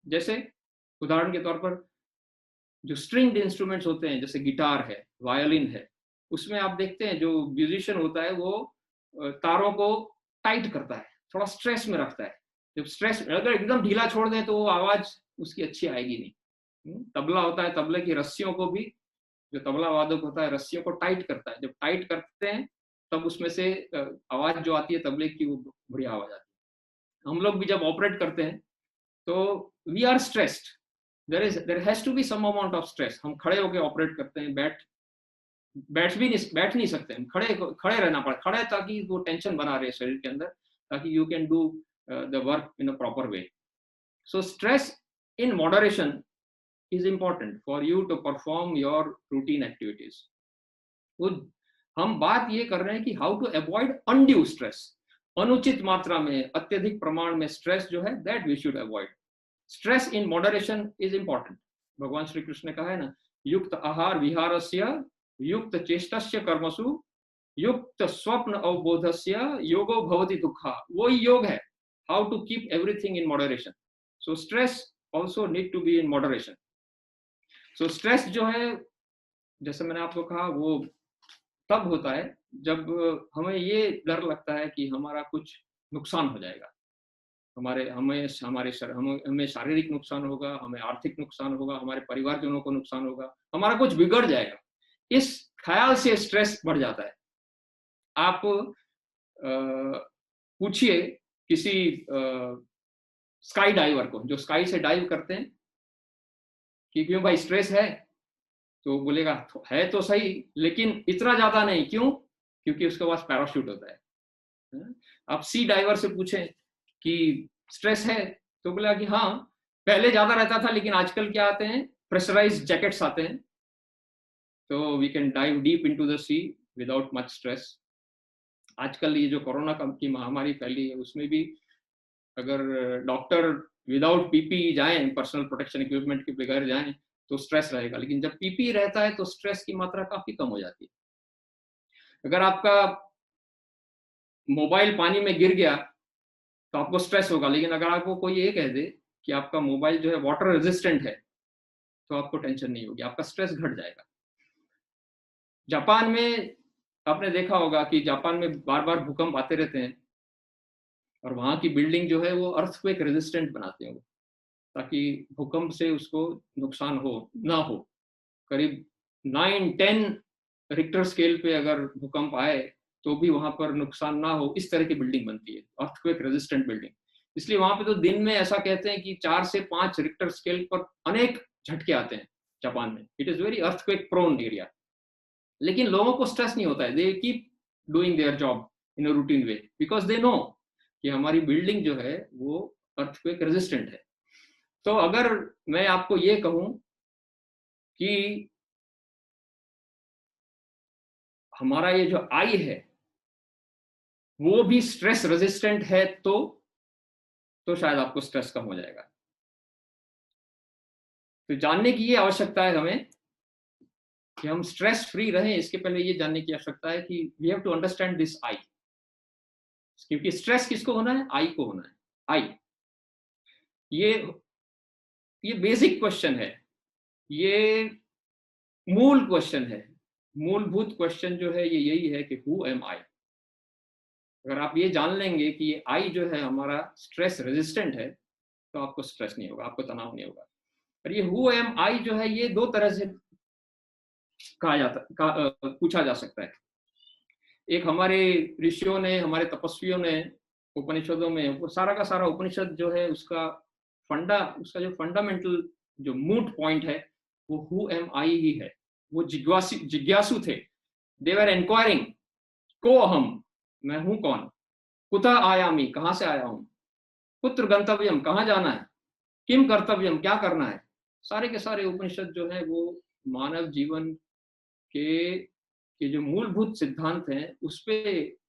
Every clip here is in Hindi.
जैसे उदाहरण के तौर पर जो स्ट्रिंग्ड इंस्ट्रूमेंट्स होते हैं, जैसे गिटार है, वायलिन है, उसमें आप देखते हैं जो म्यूजिशियन होता है वो तारों को टाइट करता है, थोड़ा स्ट्रेस में रखता है। जब स्ट्रेस, अगर एकदम ढीला छोड़ दें तो वो आवाज उसकी अच्छी आएगी नहीं। तबला होता है, तबले की रस्सियों को भी, जो तबला वादक होता है रस्सियों को टाइट करता है, जब टाइट करते हैं तब उसमें से आवाज जो आती है तबले की वो बढ़िया आवाज आती है। हम लोग भी जब ऑपरेट करते हैं तो we are stressed, there has to be some amount of stress. हम खड़े होकर ऑपरेट करते हैं, बैठ नहीं सकते, हम खड़े खड़े रहना पड़ा, खड़े ताकि वो टेंशन बना रहे शरीर के अंदर, ताकि you can do the work in a proper way. So stress in moderation is important for you to perform your routine activities. तो हम बात ये कर रहे हैं कि how to avoid undue stress, अनुचित मात्रा में, अत्यधिक प्रमाण में स्ट्रेस जो है that we should avoid. Stress in moderation is important. भगवान श्री कृष्ण ने कहा है ना, युक्त आहार विहारस्य युक्त चेष्टस्य कर्मसु युक्त स्वप्न अवबोधस्य योगो भवति दुःखा। वो ही योग है, how to keep everything in moderation. So stress also need to be in moderation. So stress जो है, जैसे मैंने आपको कहा, वो तब होता है जब हमें ये डर लगता है कि हमारा कुछ नुकसान हो जाएगा, हमें शारीरिक नुकसान होगा, हमें आर्थिक नुकसान होगा, हमारे परिवारजनों को नुकसान होगा, हमारा कुछ बिगड़ जाएगा। इस ख्याल से स्ट्रेस बढ़ जाता है। आप पूछिए किसी स्काई डाइवर को, जो स्काई से डाइव करते हैं, कि क्यों भाई स्ट्रेस है, तो बोलेगा है तो सही, लेकिन इतना ज्यादा नहीं। क्यों? क्योंकि उसके पास पैराशूट होता है। आप सी डाइवर से पूछें कि स्ट्रेस है, तो बोलेगा कि हाँ, पहले ज्यादा रहता था, लेकिन आजकल क्या आते हैं, प्रेशराइज्ड जैकेट्स आते हैं, तो we can dive deep into the sea without much stress. आजकल ये जो कोरोना की महामारी फैली है, उसमें भी अगर डॉक्टर विदाउट पीपी जाएं, पर्सनल प्रोटेक्शन इक्विपमेंट के बगैर जाएं, तो स्ट्रेस रहेगा, लेकिन जब पीपी रहता है तो स्ट्रेस की मात्रा काफी कम हो जाती है। अगर आपका मोबाइल पानी में गिर गया तो आपको स्ट्रेस होगा, लेकिन अगर आपको कोई ये कह दे कि आपका मोबाइल जो है वाटर रेजिस्टेंट है, तो आपको टेंशन नहीं होगी, आपका स्ट्रेस घट जाएगा। जापान में आपने देखा होगा कि जापान में बार बार भूकंप आते रहते हैं, और वहां की बिल्डिंग जो है वो अर्थक्वेक रेजिस्टेंट बनाते हैं, ताकि भूकंप से उसको नुकसान हो ना हो। करीब 9-10 रिक्टर स्केल पे अगर भूकंप आए तो भी वहां पर नुकसान ना हो, इस तरह की बिल्डिंग बनती है, अर्थक्वेक रेजिस्टेंट बिल्डिंग। इसलिए वहां पे तो दिन में ऐसा कहते हैं कि 4 से 5 रिक्टर स्केल पर अनेक झटके आते हैं जापान में। It is very earthquake prone area, लेकिन लोगों को स्ट्रेस नहीं होता है, they keep doing their job in a routine way, because they know कि हमारी बिल्डिंग जो है वो अर्थक्वेक रेजिस्टेंट है। तो अगर मैं आपको ये कहूं कि हमारा ये जो आई है वो भी स्ट्रेस रेजिस्टेंट है, तो शायद आपको स्ट्रेस कम हो जाएगा। तो जानने की ये आवश्यकता है हमें कि हम स्ट्रेस फ्री रहें, इसके पहले ये जानने की आवश्यकता है कि we have to understand this I. क्योंकि स्ट्रेस किसको होना है? आई को होना है। आई, ये बेसिक क्वेश्चन है, ये मूल क्वेश्चन है, मूलभूत क्वेश्चन जो है ये यही है कि हु एम आई। अगर आप ये जान लेंगे कि ये आई जो है हमारा स्ट्रेस रेजिस्टेंट है, तो आपको स्ट्रेस नहीं होगा, आपको तनाव नहीं होगा। और ये हु एम आई जो है ये दो तरह से पूछा जा सकता है। एक हमारे ऋषियों ने, हमारे तपस्वियों ने उपनिषदों में, वो सारा का सारा उपनिषद जो है उसका उसका जो फंडामेंटल जो मूट पॉइंट है वो हु एम आई ही है। वो जिज्ञासु थे, दे वर इंक्वायरिंग, को अहम, मैं हूं कौन, कुतः आयामी, कहां से आया हूं, कुत्र गंतव्यम, कहां जाना है, किम कर्तव्यम, क्या करना है। सारे के सारे उपनिषद जो है वो मानव जीवन के जो मूलभूत सिद्धांत हैं उस पे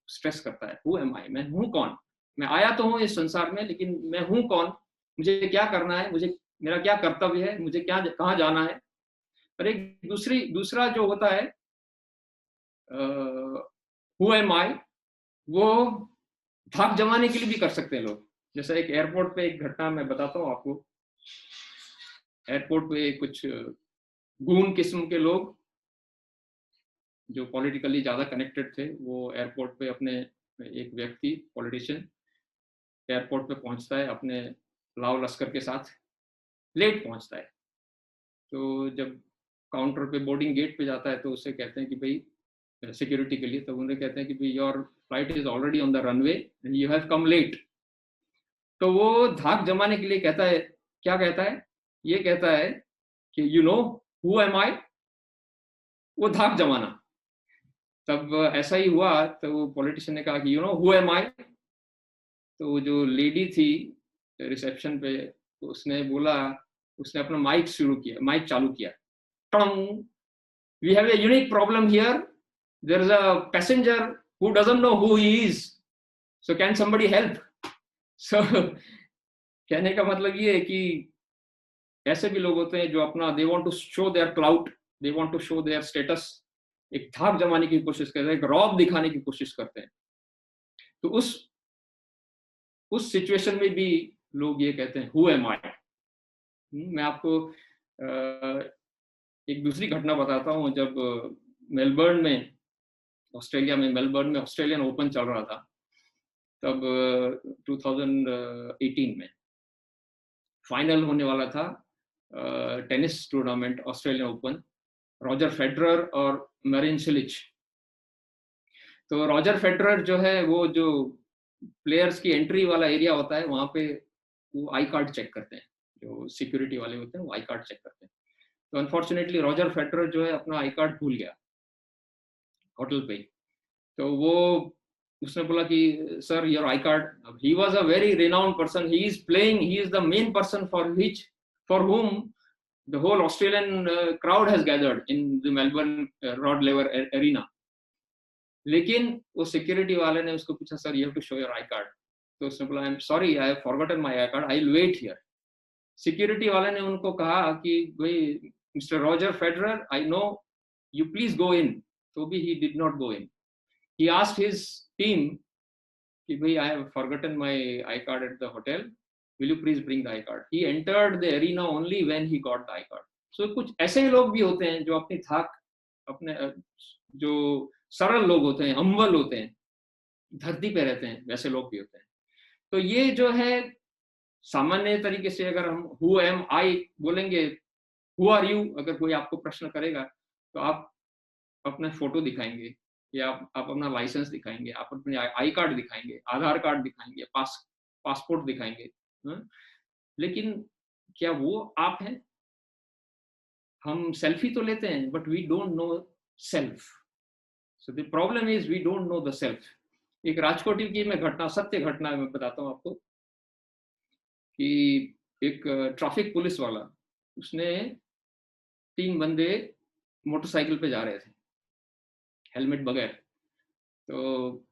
स्ट्रेस करता है। हु एम आई, मैं हूं कौन, मैं आया तो हूं इस संसार में, लेकिन मैं हूं कौन, मुझे क्या करना है, मुझे मेरा क्या कर्तव्य है, मुझे क्या कहाँ जाना है। और एक दूसरा जो होता है हु एम आई, वो धाक जमाने के लिए भी कर सकते हैं लोग। जैसे एक एयरपोर्ट पे एक घटना मैं बताता हूँ आपको। एयरपोर्ट पे कुछ गून किस्म के लोग जो पॉलिटिकली ज़्यादा कनेक्टेड थे, वो एयरपोर्ट पे अपने, एक व्यक्ति पॉलिटिशियन एयरपोर्ट पे पहुंचता है अपने लाव लश्कर के साथ, लेट पहुंचता है। तो जब काउंटर पे बोर्डिंग गेट पे जाता है तो उससे कहते हैं कि भाई सिक्योरिटी के लिए, तो उन्हें कहते हैं कि भाई your flight is already on the runway and you have come late. तो वो धाक जमाने के लिए कहता है, क्या कहता है, ये कहता है कि यू नो हु एम आई, वो धाक जमाना। तब ऐसा ही हुआ, तो वो पॉलिटिशियन ने कहा कि यू नो हु एम आई। तो वो जो लेडी थी रिसेप्शन पे, उसने बोला, उसने अपना माइक शुरू किया, माइक चालू किया, टंग, we have a unique problem here, there is a passenger who doesn't know who he is, so can somebody help. सो कहने का मतलब ये है कि ऐसे भी लोग होते हैं जो अपना, they want to show their clout, they want to show their status, एक धाक जमाने की कोशिश करते हैं, एक रौब दिखाने की कोशिश करते हैं। तो उस सिचुएशन में भी लोग ये कहते हैं हु एम आई। मैं आपको एक दूसरी घटना बताता हूँ। जब मेलबर्न में, ऑस्ट्रेलिया में, मेलबर्न में ऑस्ट्रेलियन ओपन चल रहा था, तब 2018 में फाइनल होने वाला था tennis tournament Australian open, Roger Federer और मैरिन सिलिच। तो रॉजर फेडरर जो है, वो जो प्लेयर्स की एंट्री वाला एरिया होता है, वहां पे वो आई कार्ड चेक करते हैं, जो सिक्योरिटी वाले होते हैं वो आई कार्ड चेक करते हैं। तो अनफॉर्चुनेटली रॉजर फेडरर जो है अपना आई कार्ड भूल गया होटल पे। तो वो, उसने बोला कि sir your I card, he was a very renowned person, he is playing, he is the main person for whom the whole Australian crowd has gathered in the Melbourne Rod Laver arena. लेकिन वो सिक्योरिटी वाले ने उसको पूछा, sir you have to show your I card. तो उसने बोला, I am sorry, I have forgotten my I card, I will wait here. Security वाले ने उनको कहा कि भाई mister Roger Federer, I know, you please go in. तो भी he did not go in. He asked his team कि भाई I have forgotten my I card at the hotel, will you please bring the I card. He entered the arena only when he got the I card. So कुछ ऐसे लोग भी होते हैं जो अपनी धाक, अपने जो सरल लोग होते हैं, अम्बल होते हैं, धरती पे रहते हैं, वैसे लोग भी होते हैं। तो ये जो है सामान्य तरीके से, अगर हम हु एम आई बोलेंगे, हु आर यू, अगर कोई आपको प्रश्न करेगा तो आप अपना फोटो दिखाएंगे, या आप अपना लाइसेंस दिखाएंगे, आप अपने आई कार्ड दिखाएंगे, आधार कार्ड दिखाएंगे, पासपोर्ट दिखाएंगे। लेकिन क्या वो आप हैं? हम सेल्फी तो लेते हैं, but we don't know self. So the problem is we don't know the self. एक राजकोट की मैं घटना, सत्य घटना मैं बताता हूँ आपको, कि एक ट्रैफिक पुलिस वाला, उसने 3 बंदे मोटरसाइकिल पे जा रहे थे हेलमेट बगैर। तो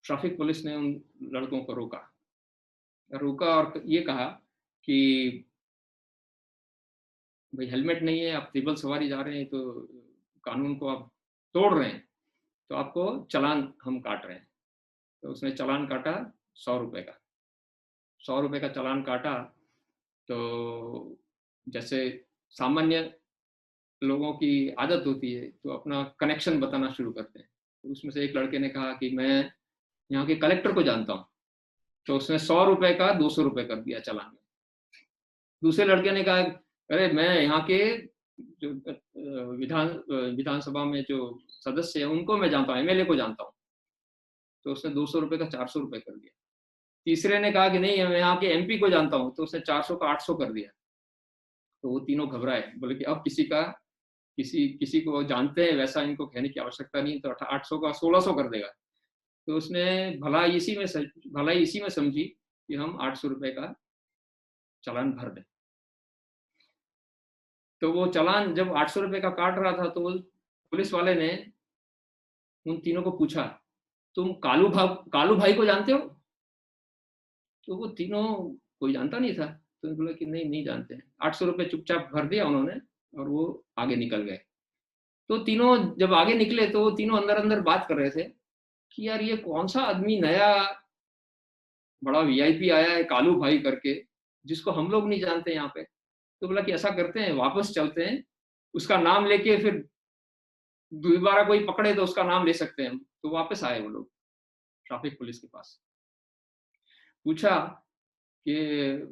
ट्रैफिक पुलिस ने उन लड़कों को रोका और ये कहा कि भाई हेलमेट नहीं है, आप ट्रिपल सवारी जा रहे हैं, तो कानून को आप तोड़ रहे हैं, तो आपको चालान हम काट रहे हैं। तो उसने चालान काटा 100 रुपए का। 100 रुपए का चालान काटा। तो जैसे सामान्य लोगों की आदत होती है, तो अपना कनेक्शन बताना शुरू करते हैं। तो उसमें से एक लड़के ने कहा कि मैं यहाँ के कलेक्टर को जानता हूँ। तो उसने 100 रुपए का 200 रुपए कर दिया चालान में। दूसरे लड़के ने कहा, अरे मैं यहाँ के जो विधानसभा में जो सदस्य है उनको मैं जानता हूँ, एमएलए को जानता हूँ। तो उसने 200 रुपए का 400 रुपए कर दिया। तीसरे ने कहा कि नहीं, मैं यहाँ के एमपी को जानता हूँ, तो उसने 400 का 800 कर दिया। तो वो तीनों घबराए, बोले कि अब किसी को जानते हैं, वैसा इनको कहने की आवश्यकता नहीं, तो 800 का 1600 कर देगा। तो उसने भलाई इसी में समझी कि हम 800 रुपए का चालान भर दें। तो वो चालान जब 800 रुपए का काट रहा था, तो पुलिस वाले ने उन तीनों को पूछा, तुम कालू भाई को जानते हो? तो वो तीनों कोई जानता नहीं था। तो बोला कि नहीं जानते हैं। 800 रुपए चुपचाप भर दिया उन्होंने और वो आगे निकल गए। तो तीनों जब आगे निकले तो वो तीनों अंदर अंदर बात कर रहे थे कि यार ये कौन सा आदमी नया बड़ा वीआईपी आया है कालू भाई करके, जिसको हम लोग नहीं जानते यहाँ पे। तो बोला कि ऐसा करते हैं, वापस चलते हैं, उसका नाम लेके फिर दोबारा कोई पकड़े तो उसका नाम ले सकते हैं हम। तो वापस आए वो लोग ट्रैफिक पुलिस के पास। पूछा कि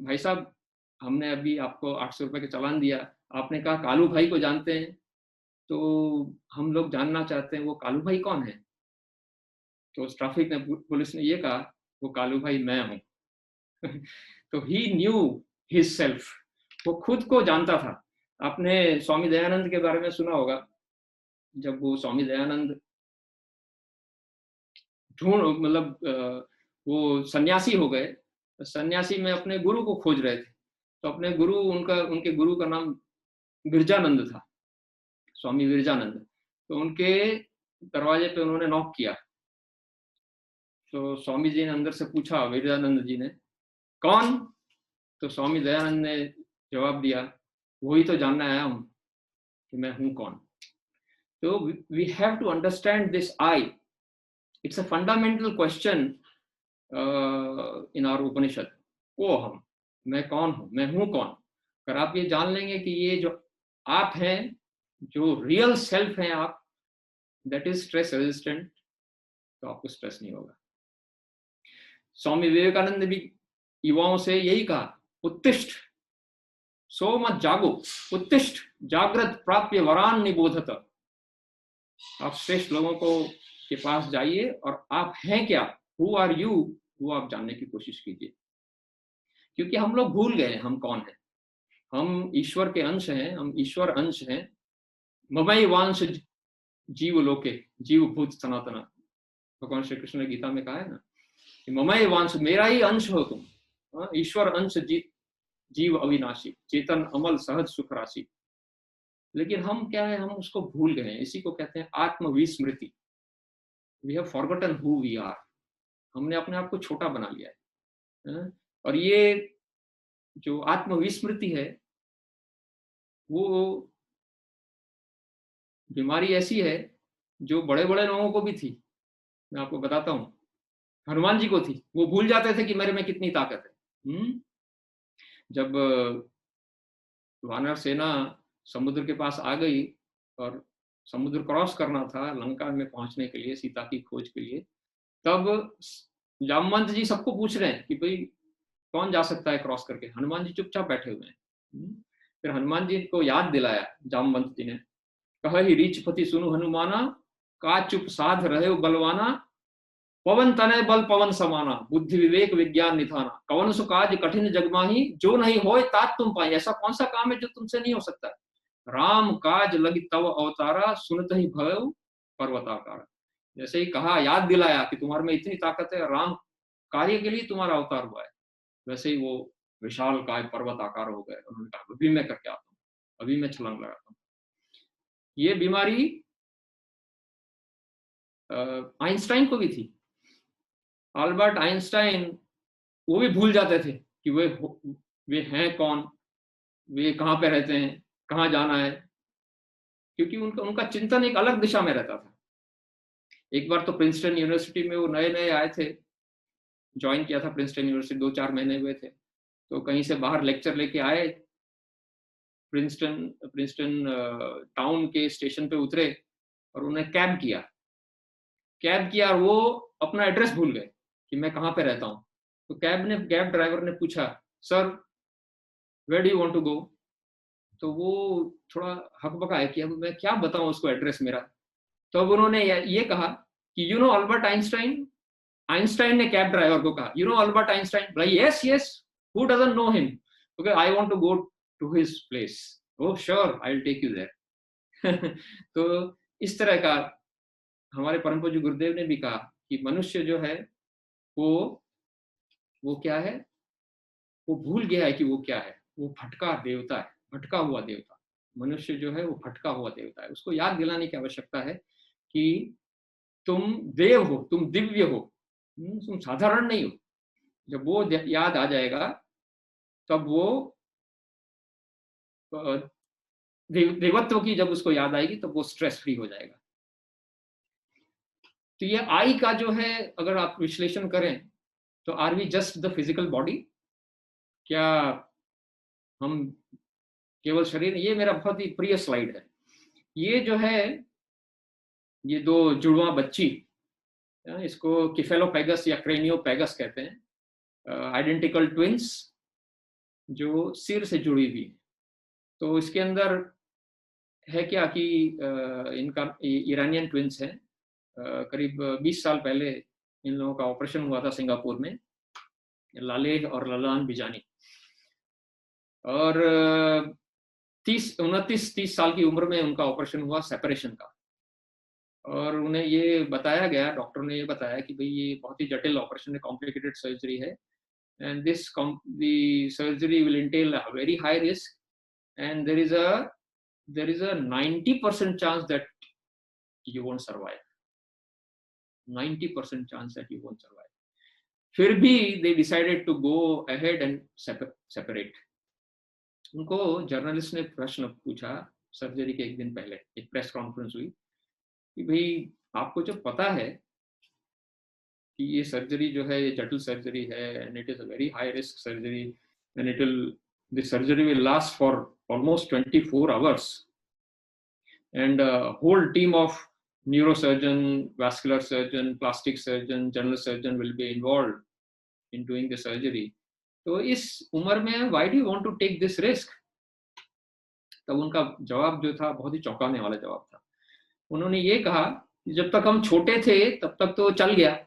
भाई साहब, हमने अभी आपको 800 रुपए का चालान दिया, आपने कहा कालू भाई को जानते हैं, तो हम लोग जानना चाहते हैं वो कालू भाई कौन है? तो उस ट्रैफिक ने पुलिस ने ये कहा, वो कालू भाई मैं हूँ। तो ही न्यू हिज सेल्फ, वो खुद को जानता था। आपने स्वामी दयानंद के बारे में सुना होगा, जब वो स्वामी दयानंद ढूंढ मतलब वो सन्यासी हो गए, तो सन्यासी में अपने गुरु को खोज रहे थे। तो अपने गुरु, उनके गुरु का नाम विरजानंद था, स्वामी विरजानंद। तो उनके दरवाजे पे उन्होंने नॉक किया। तो स्वामी जी ने अंदर से पूछा, विरजानंद जी ने, कौन? तो स्वामी दयानंद ने जवाब दिया, वही तो जानना आया हूं कि मैं हूं कौन। तो we have to understand this I. It's a fundamental question in our Upanishad. को हम, मैं कौन हूं, मैं हूं कौन। अगर आप ये जान लेंगे कि ये जो आप हैं, जो रियल सेल्फ हैं आप, दैट इज स्ट्रेस रेजिस्टेंट, तो आपको स्ट्रेस नहीं होगा। स्वामी विवेकानंद ने भी युवाओं से यही कहा, उत्तिष्ठ, सो मत जागो, उत्तिष्ठ जागृत प्राप्य वरान निबोधत। आप श्रेष्ठ लोगों को के पास जाइए और आप हैं क्या, हु आर यू, वो आप जानने की कोशिश कीजिए। क्योंकि हम लोग भूल गए हम कौन हैं। हम ईश्वर के अंश हैं, हम ईश्वर अंश हैं। ममई वांश जीव लोके, जीव भूत सनातना, भगवान श्री कृष्ण ने गीता में कहा है ना कि ममई वांश, मेरा ही अंश हो तुम। ईश्वर अंश जीव अविनाशी, चेतन अमल सहज सुख राशि। लेकिन हम क्या है, हम उसको भूल गए हैं। इसी को कहते हैं आत्मविस्मृति। We have forgotten who we are. हमने अपने आप को छोटा बना लिया है। और ये जो आत्मविस्मृति है, वो बीमारी ऐसी है जो बड़े बड़े लोगों को भी थी। मैं आपको बताता हूँ, हनुमान जी को थी। वो भूल जाते थे कि मेरे में कितनी ताकत है। जब वानर सेना समुद्र के पास आ गई और समुद्र क्रॉस करना था लंका में पहुंचने के लिए, सीता की खोज के लिए, तब जामवंत जी सबको पूछ रहे हैं कि भाई कौन जा सकता है क्रॉस करके। हनुमान जी चुपचाप बैठे हुए हैं। फिर हनुमान जी को याद दिलाया जामवंत जी ने, कह ही रीछ पति सुनु हनुमाना, का चुप साध रहे बलवाना, पवन तनय बल पवन समाना, बुद्धि विवेक विज्ञान निधाना, कवन सु काज कठिन जगमाही, जो नहीं होए तात तुम पाई। ऐसा कौन सा काम है जो तुमसे नहीं हो सकता? राम काज लगी तव अवतारा, सुनत ही भय पर्वताकारा। जैसे ही कहा, याद दिलाया कि तुम्हारे में इतनी ताकत है, राम कार्य के लिए तुम्हारा अवतार हुआ है, वैसे ही वो विशाल काय पर्वत आकार हो गए। उन्होंने कहा अभी मैं करके आता हूँ, अभी मैं छलांग लगाता हूँ। ये बीमारी आइंस्टाइन को भी थी। अल्बर्ट आइंस्टाइन, वो भी भूल जाते थे कि वे हैं कौन, वे कहाँ पे रहते हैं, कहाँ जाना है, क्योंकि उनका उनका चिंतन एक अलग दिशा में रहता था। एक बार तो प्रिंसटन यूनिवर्सिटी में वो नए नए आए थे, ज्वाइन किया था प्रिंसटन यूनिवर्सिटी, 2-4 महीने हुए थे। तो कहीं से बाहर लेक्चर लेके आए, प्रिंसटन प्रिंसटन टाउन के स्टेशन पे उतरे और उन्हें कैब किया और वो अपना एड्रेस भूल गए कि मैं कहाँ पे रहता हूँ। तो कैब ड्राइवर ने पूछा, sir where do you want to go? तो वो थोड़ा हकबकाया कि अब मैं क्या बताऊं उसको एड्रेस मेरा। तो अब उन्होंने ये कहा कि you know Albert Einstein. Einstein ने कैब ड्राइवर को कहा, यू नो अल्बर्ट आइंस्टाइन? भाई yes yes, who doesn't know him? Okay, I want to go to his place. Oh sure, I will take you there. तो इस तरह का हमारे परम पूज्य गुरुदेव ने भी कहा कि मनुष्य जो है वो वो क्या है, वो भूल गया है कि वो क्या है। वो भटका देवता है, भटका हुआ देवता। मनुष्य जो है वो भटका हुआ देवता है। उसको याद दिलाने की आवश्यकता है कि तुम देव हो, तुम दिव्य हो, तुम साधारण नहीं हो। जब वो याद आ जाएगा, तब वो देवत्व की जब उसको याद आएगी, तब वो स्ट्रेस फ्री हो जाएगा। तो ये आई का जो है, अगर आप विश्लेषण करें, तो are we just the physical body? क्या हम केवल शरीर, ये मेरा बहुत ही प्रिय स्लाइड है। ये जो है, ये दो जुड़वा बच्ची, इसको किफेलोपेगस या क्रेनियोपेगस कहते हैं, आइडेंटिकल ट्विंस जो सिर से जुड़ी हुई है। तो इसके अंदर है क्या कि इनका ईरानियन ट्विंस है। करीब 20 साल पहले इन लोगों का ऑपरेशन हुआ था सिंगापुर में, लालेह और ललान बिजानी। और 29-30 साल की उम्र में उनका ऑपरेशन हुआ सेपरेशन का। और उन्हें ये बताया गया, डॉक्टर ने ये बताया कि भाई ये बहुत ही जटिल ऑपरेशन है, कॉम्प्लिकेटेड सर्जरी है, and this the surgery will Intel a very high risk, and there is a 90% chance that you won't survive. 90% chance that you won't survive. फिर भी they decided to go ahead and separate. उनको जर्नलिस्ट ने प्रश्न पूछा सर्जरी के एक दिन पहले, एक प्रेस कॉन्फ्रेंस हुई कि भाई आपको जो पता है कि ये सर्जरी जो है ये जटिल सर्जरी है, and it is a very high risk surgery, and the surgery will last for almost 24 hours, and a whole team of neurosurgeon, vascular surgeon, plastic surgeon, general surgeon will be involved in doing the surgery. तो इस उम्र में why do you want to take this risk? तब उनका जवाब जो था बहुत ही चौंकाने वाला जवाब था। उन्होंने ये कहा कि जब तक हम छोटे थे तब तक तो चल गया,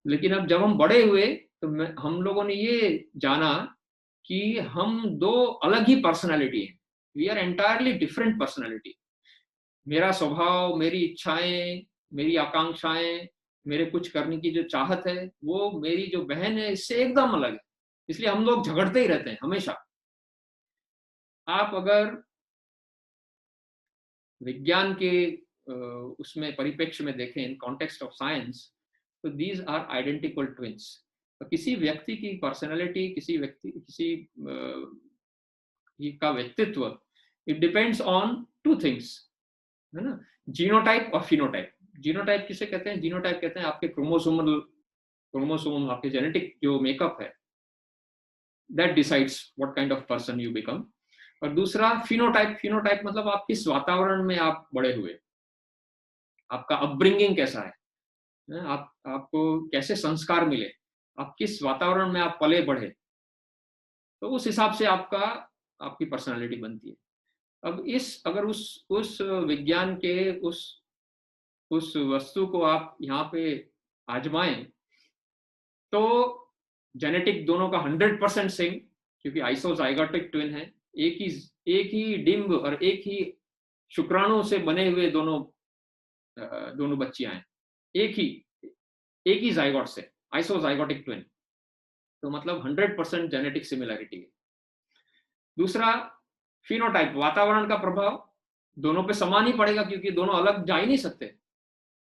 लेकिन अब जब हम बड़े हुए तो हम लोगों ने ये जाना कि हम दो अलग ही पर्सनालिटी हैं। We are entirely different personality. मेरा स्वभाव, मेरी इच्छाएं, मेरी आकांक्षाएं, मेरे कुछ करने की जो चाहत है, वो मेरी जो बहन है इससे एकदम अलग है। इसलिए हम लोग झगड़ते ही रहते हैं हमेशा। आप अगर विज्ञान के उसमें परिप्रेक्ष्य में देखें, इन कॉन्टेक्स्ट ऑफ साइंस, तो दीज आर आइडेंटिकल ट्विंस। तो किसी व्यक्ति की पर्सनैलिटी, किसी का व्यक्तित्व, it depends on two things, है ना, जीनोटाइप और फिनोटाइप। जीनोटाइप किसे कहते हैं? जीनोटाइप कहते हैं आपके क्रोमोसोम, आपके जेनेटिक जो मेकअप है, that decides what kind of person you become. और दूसरा फिनोटाइप मतलब आप किस वातावरण में आप बड़े हुए, आपका अपब्रिंगिंग कैसा है, आपको कैसे संस्कार मिले, आप किस वातावरण में आप पले बढ़े, तो उस हिसाब से आपकी पर्सनालिटी बनती है। अब अगर उस विज्ञान के उस वस्तु को आप यहाँ पे आजमाएं, तो जेनेटिक दोनों का 100% सेम, क्योंकि आइसोजाइगोटिक ट्विन है, एक ही डिंब और एक ही शुक्राणु से बने हुए दोनों बच्चियां हैं, एक ही जाइगोट से, आइसोजाइगोटिक ट्विन। तो मतलब 100% जेनेटिक सिमिलैरिटी है। दूसरा फिनोटाइप, वातावरण का प्रभाव दोनों पे समान ही पड़ेगा, क्योंकि दोनों अलग जा ही नहीं सकते।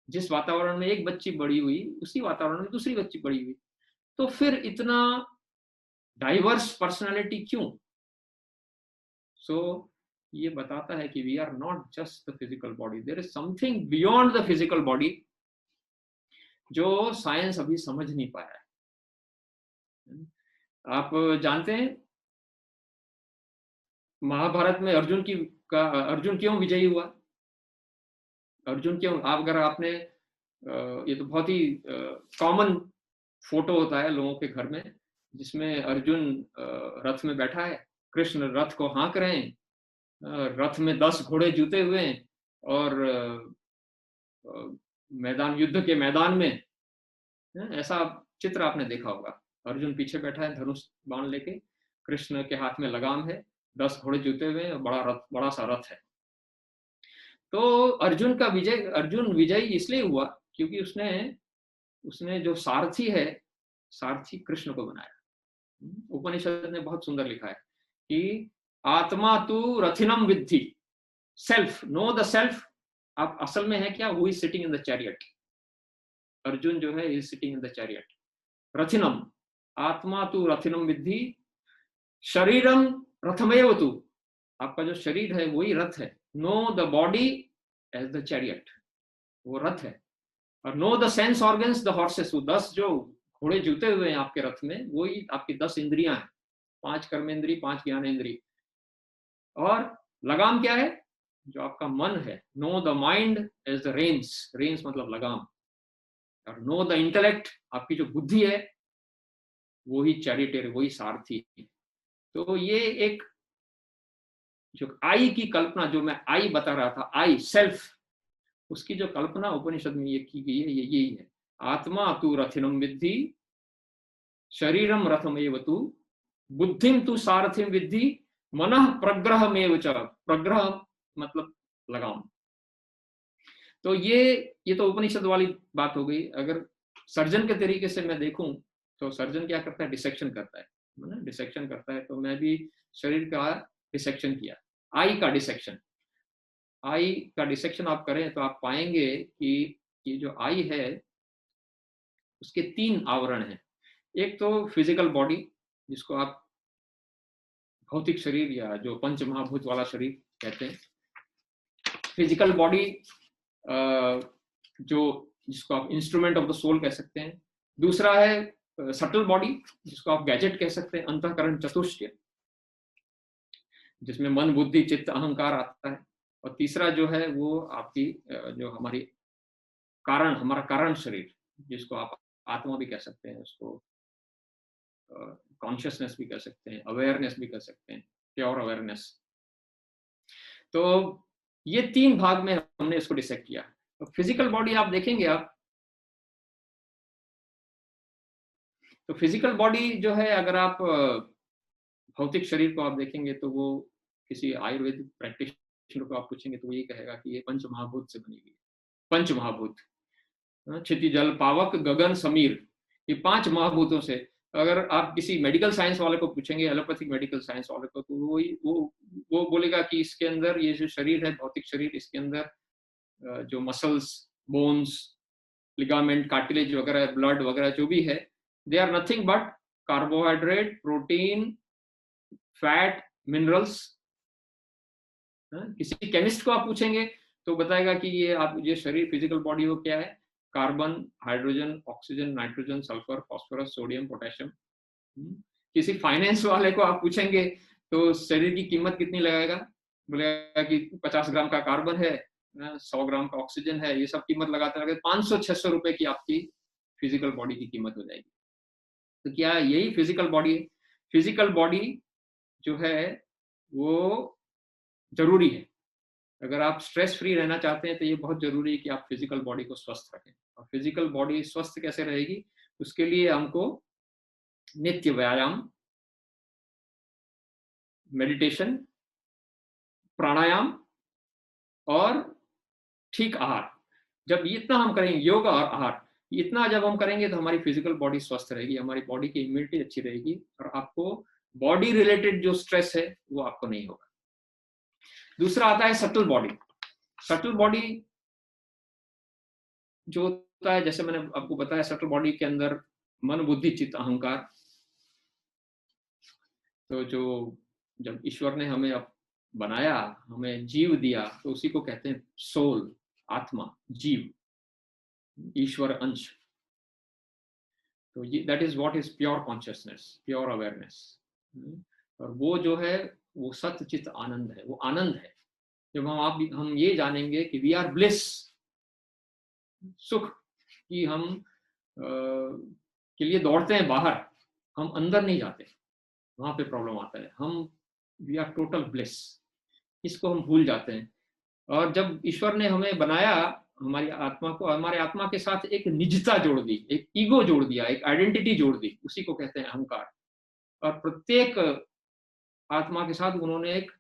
जिस वातावरण में एक बच्ची बड़ी हुई, उसी वातावरण में दूसरी बच्ची बड़ी हुई। तो फिर इतना डाइवर्स पर्सनालिटी क्यों? ये बताता है कि we are not just the physical body, there is something beyond the physical body जो साइंस अभी समझ नहीं पाया है। आप जानते हैं महाभारत में अर्जुन क्यों विजयी हुआ? अर्जुन क्यों? अगर आपने ये तो बहुत ही कॉमन फोटो होता है लोगों के घर में, जिसमें अर्जुन रथ में बैठा है, कृष्ण रथ को हाँक रहे हैं, रथ में 10 घोड़े जुते हुए हैं, और युद्ध के मैदान में, ऐसा चित्र आपने देखा होगा। अर्जुन पीछे बैठा है धनुष बाण लेके, कृष्ण के हाथ में लगाम है, 10 घोड़े जुते हुए हैं, बड़ा सा रथ है। तो अर्जुन विजयी इसलिए हुआ क्योंकि उसने जो सारथी है, सारथी कृष्ण को बनाया। उपनिषद ने बहुत सुंदर लिखा है कि आत्मा तु रथिनम विद्धि, सेल्फ, नो द सेल्फ। आप असल में है क्या? वो is sitting in the chariot. Arjun जो है is sitting in the chariot. रथिनम, आत्मा तु रथिनम विद्धि, शरीरम रथमेव तु, आपका जो शरीर है वही रथ है। Know the body as the chariot, वो रथ है। और know the sense organs the horses, वो 10 जो घोड़े जुते हुए हैं आपके रथ में, वही आपकी 10 इंद्रियां हैं। 5 कर्मेंद्री, 5 ज्ञानेंद्री। और लगाम क्या है? जो आपका मन है। Know the mind as the reins, reins मतलब लगाम। और नो द इंटेलेक्ट, आपकी जो बुद्धि है वो ही चैरिटर, वही सारथी। तो ये एक जो आई की कल्पना, जो मैं आई बता रहा था, आई सेल्फ, उसकी जो कल्पना उपनिषद में ये की गई है, ये यही है। आत्मा तु रथिनम विद्धि, शरीरम रथमेव तु, बुद्धिम तु सारथिम विद्धि, मनः प्रग्रहमेव च। प्रग्रह मतलब लगाम। तो ये तो उपनिषद वाली बात हो गई। अगर सर्जन के तरीके से मैं देखूं तो सर्जन क्या करता है? डिसेक्शन करता है ना, डिसेक्शन करता है। तो मैं भी शरीर का डिसेक्शन किया, आई का डिसेक्शन। आई का डिसेक्शन आप करें तो आप पाएंगे कि ये जो आई है उसके 3 आवरण हैं। एक तो फिजिकल बॉडी, जिसको आप भौतिक शरीर या जो पंच महाभूत वाला शरीर कहते हैं। फिजिकल बॉडी जो जिसको आप इंस्ट्रूमेंट ऑफ द सोल कह सकते हैं। दूसरा है सटल बॉडी, जिसको आप गैजेट कह सकते हैं, अंतःकरण चतुष्टय, जिसमें मन बुद्धि चित्त अहंकार आता है। और तीसरा जो है वो आपकी जो हमारी कारण, हमारा कारण शरीर, जिसको आप आत्मा भी कह सकते हैं, उसको कॉन्शियसनेस भी कह सकते हैं, अवेयरनेस भी कह सकते हैं, प्योर अवेयरनेस। तो ये 3 भाग में हमने इसको डिसेक्ट किया। तो फिजिकल बॉडी आप देखेंगे आप, तो फिजिकल बॉडी जो है, अगर आप भौतिक शरीर को आप देखेंगे तो वो किसी आयुर्वेदिक प्रैक्टिशनर को आप पूछेंगे तो वो ये कहेगा कि ये पंच महाभूत से बनी हुई है। पंच महाभूत, क्षिति जल पावक गगन समीर, ये 5 महाभूतों से। अगर आप किसी मेडिकल साइंस वाले को पूछेंगे, एलोपैथिक मेडिकल साइंस वाले को, तो वो बोलेगा कि इसके अंदर ये जो शरीर है, भौतिक शरीर, इसके अंदर जो मसल्स, बोन्स, लिगामेंट, कार्टिलेज वगैरह, ब्लड वगैरह जो भी है, they are nothing but carbohydrate, protein, fat, minerals. किसी केमिस्ट को आप पूछेंगे तो बताएगा कि ये आप ये शरीर, फिजिकल बॉडी वो क्या है? Carbon, hydrogen, oxygen, nitrogen, sulphur, phosphorus, sodium, potassium. किसी फाइनेंस वाले को आप पूछेंगे तो शरीर की कीमत कितनी लगाएगा? बोलेगा कि 50 ग्राम का कार्बन है, 100 ग्राम का ऑक्सीजन है, ये सब कीमत लगाते लगाते 500-600 रुपए की आपकी फिजिकल बॉडी की कीमत हो जाएगी। तो क्या यही फिजिकल बॉडी है? फिजिकल बॉडी जो है वो जरूरी है। अगर आप स्ट्रेस फ्री रहना चाहते हैं तो ये बहुत जरूरी है कि आप फिजिकल बॉडी को स्वस्थ रखें। और फिजिकल बॉडी स्वस्थ कैसे रहेगी? उसके लिए हमको नित्य व्यायाम, मेडिटेशन, प्राणायाम और ठीक आहार, जब इतना हम करेंगे, योग और आहार, इतना जब हम करेंगे तो हमारी फिजिकल बॉडी स्वस्थ रहेगी, हमारी बॉडी की इम्यूनिटी अच्छी रहेगी और आपको बॉडी रिलेटेड जो स्ट्रेस है वो आपको नहीं होगा। दूसरा आता है सटल बॉडी। सटल बॉडी जो होता है, जैसे मैंने आपको बताया, सटल बॉडी के अंदर मन बुद्धि चित्त अहंकार। तो जो जब ईश्वर ने हमें बनाया, हमें जीव दिया, तो उसी को कहते हैं सोल, आत्मा, जीव, ईश्वर अंश। तो ये that is what is pure consciousness, pure awareness. और वो जो है वो सत्य चित्त आनंद है, वो आनंद है। जब हम ये जानेंगे कि वी आर ब्लिस, सुख, कि हम के लिए दौड़ते हैं बाहर, हम अंदर नहीं जाते, वहां पे प्रॉब्लम आता है। हम वी आर टोटल ब्लिस, इसको हम भूल जाते हैं। और जब ईश्वर ने हमें बनाया, हमारी आत्मा को, हमारे आत्मा के साथ एक निजता जोड़ दी, एक ईगो जोड़ दिया, एक आइडेंटिटी जोड़ दी, उसी को कहते हैं अहंकार। और प्रत्येक आत्मा के साथ उन्होंने एक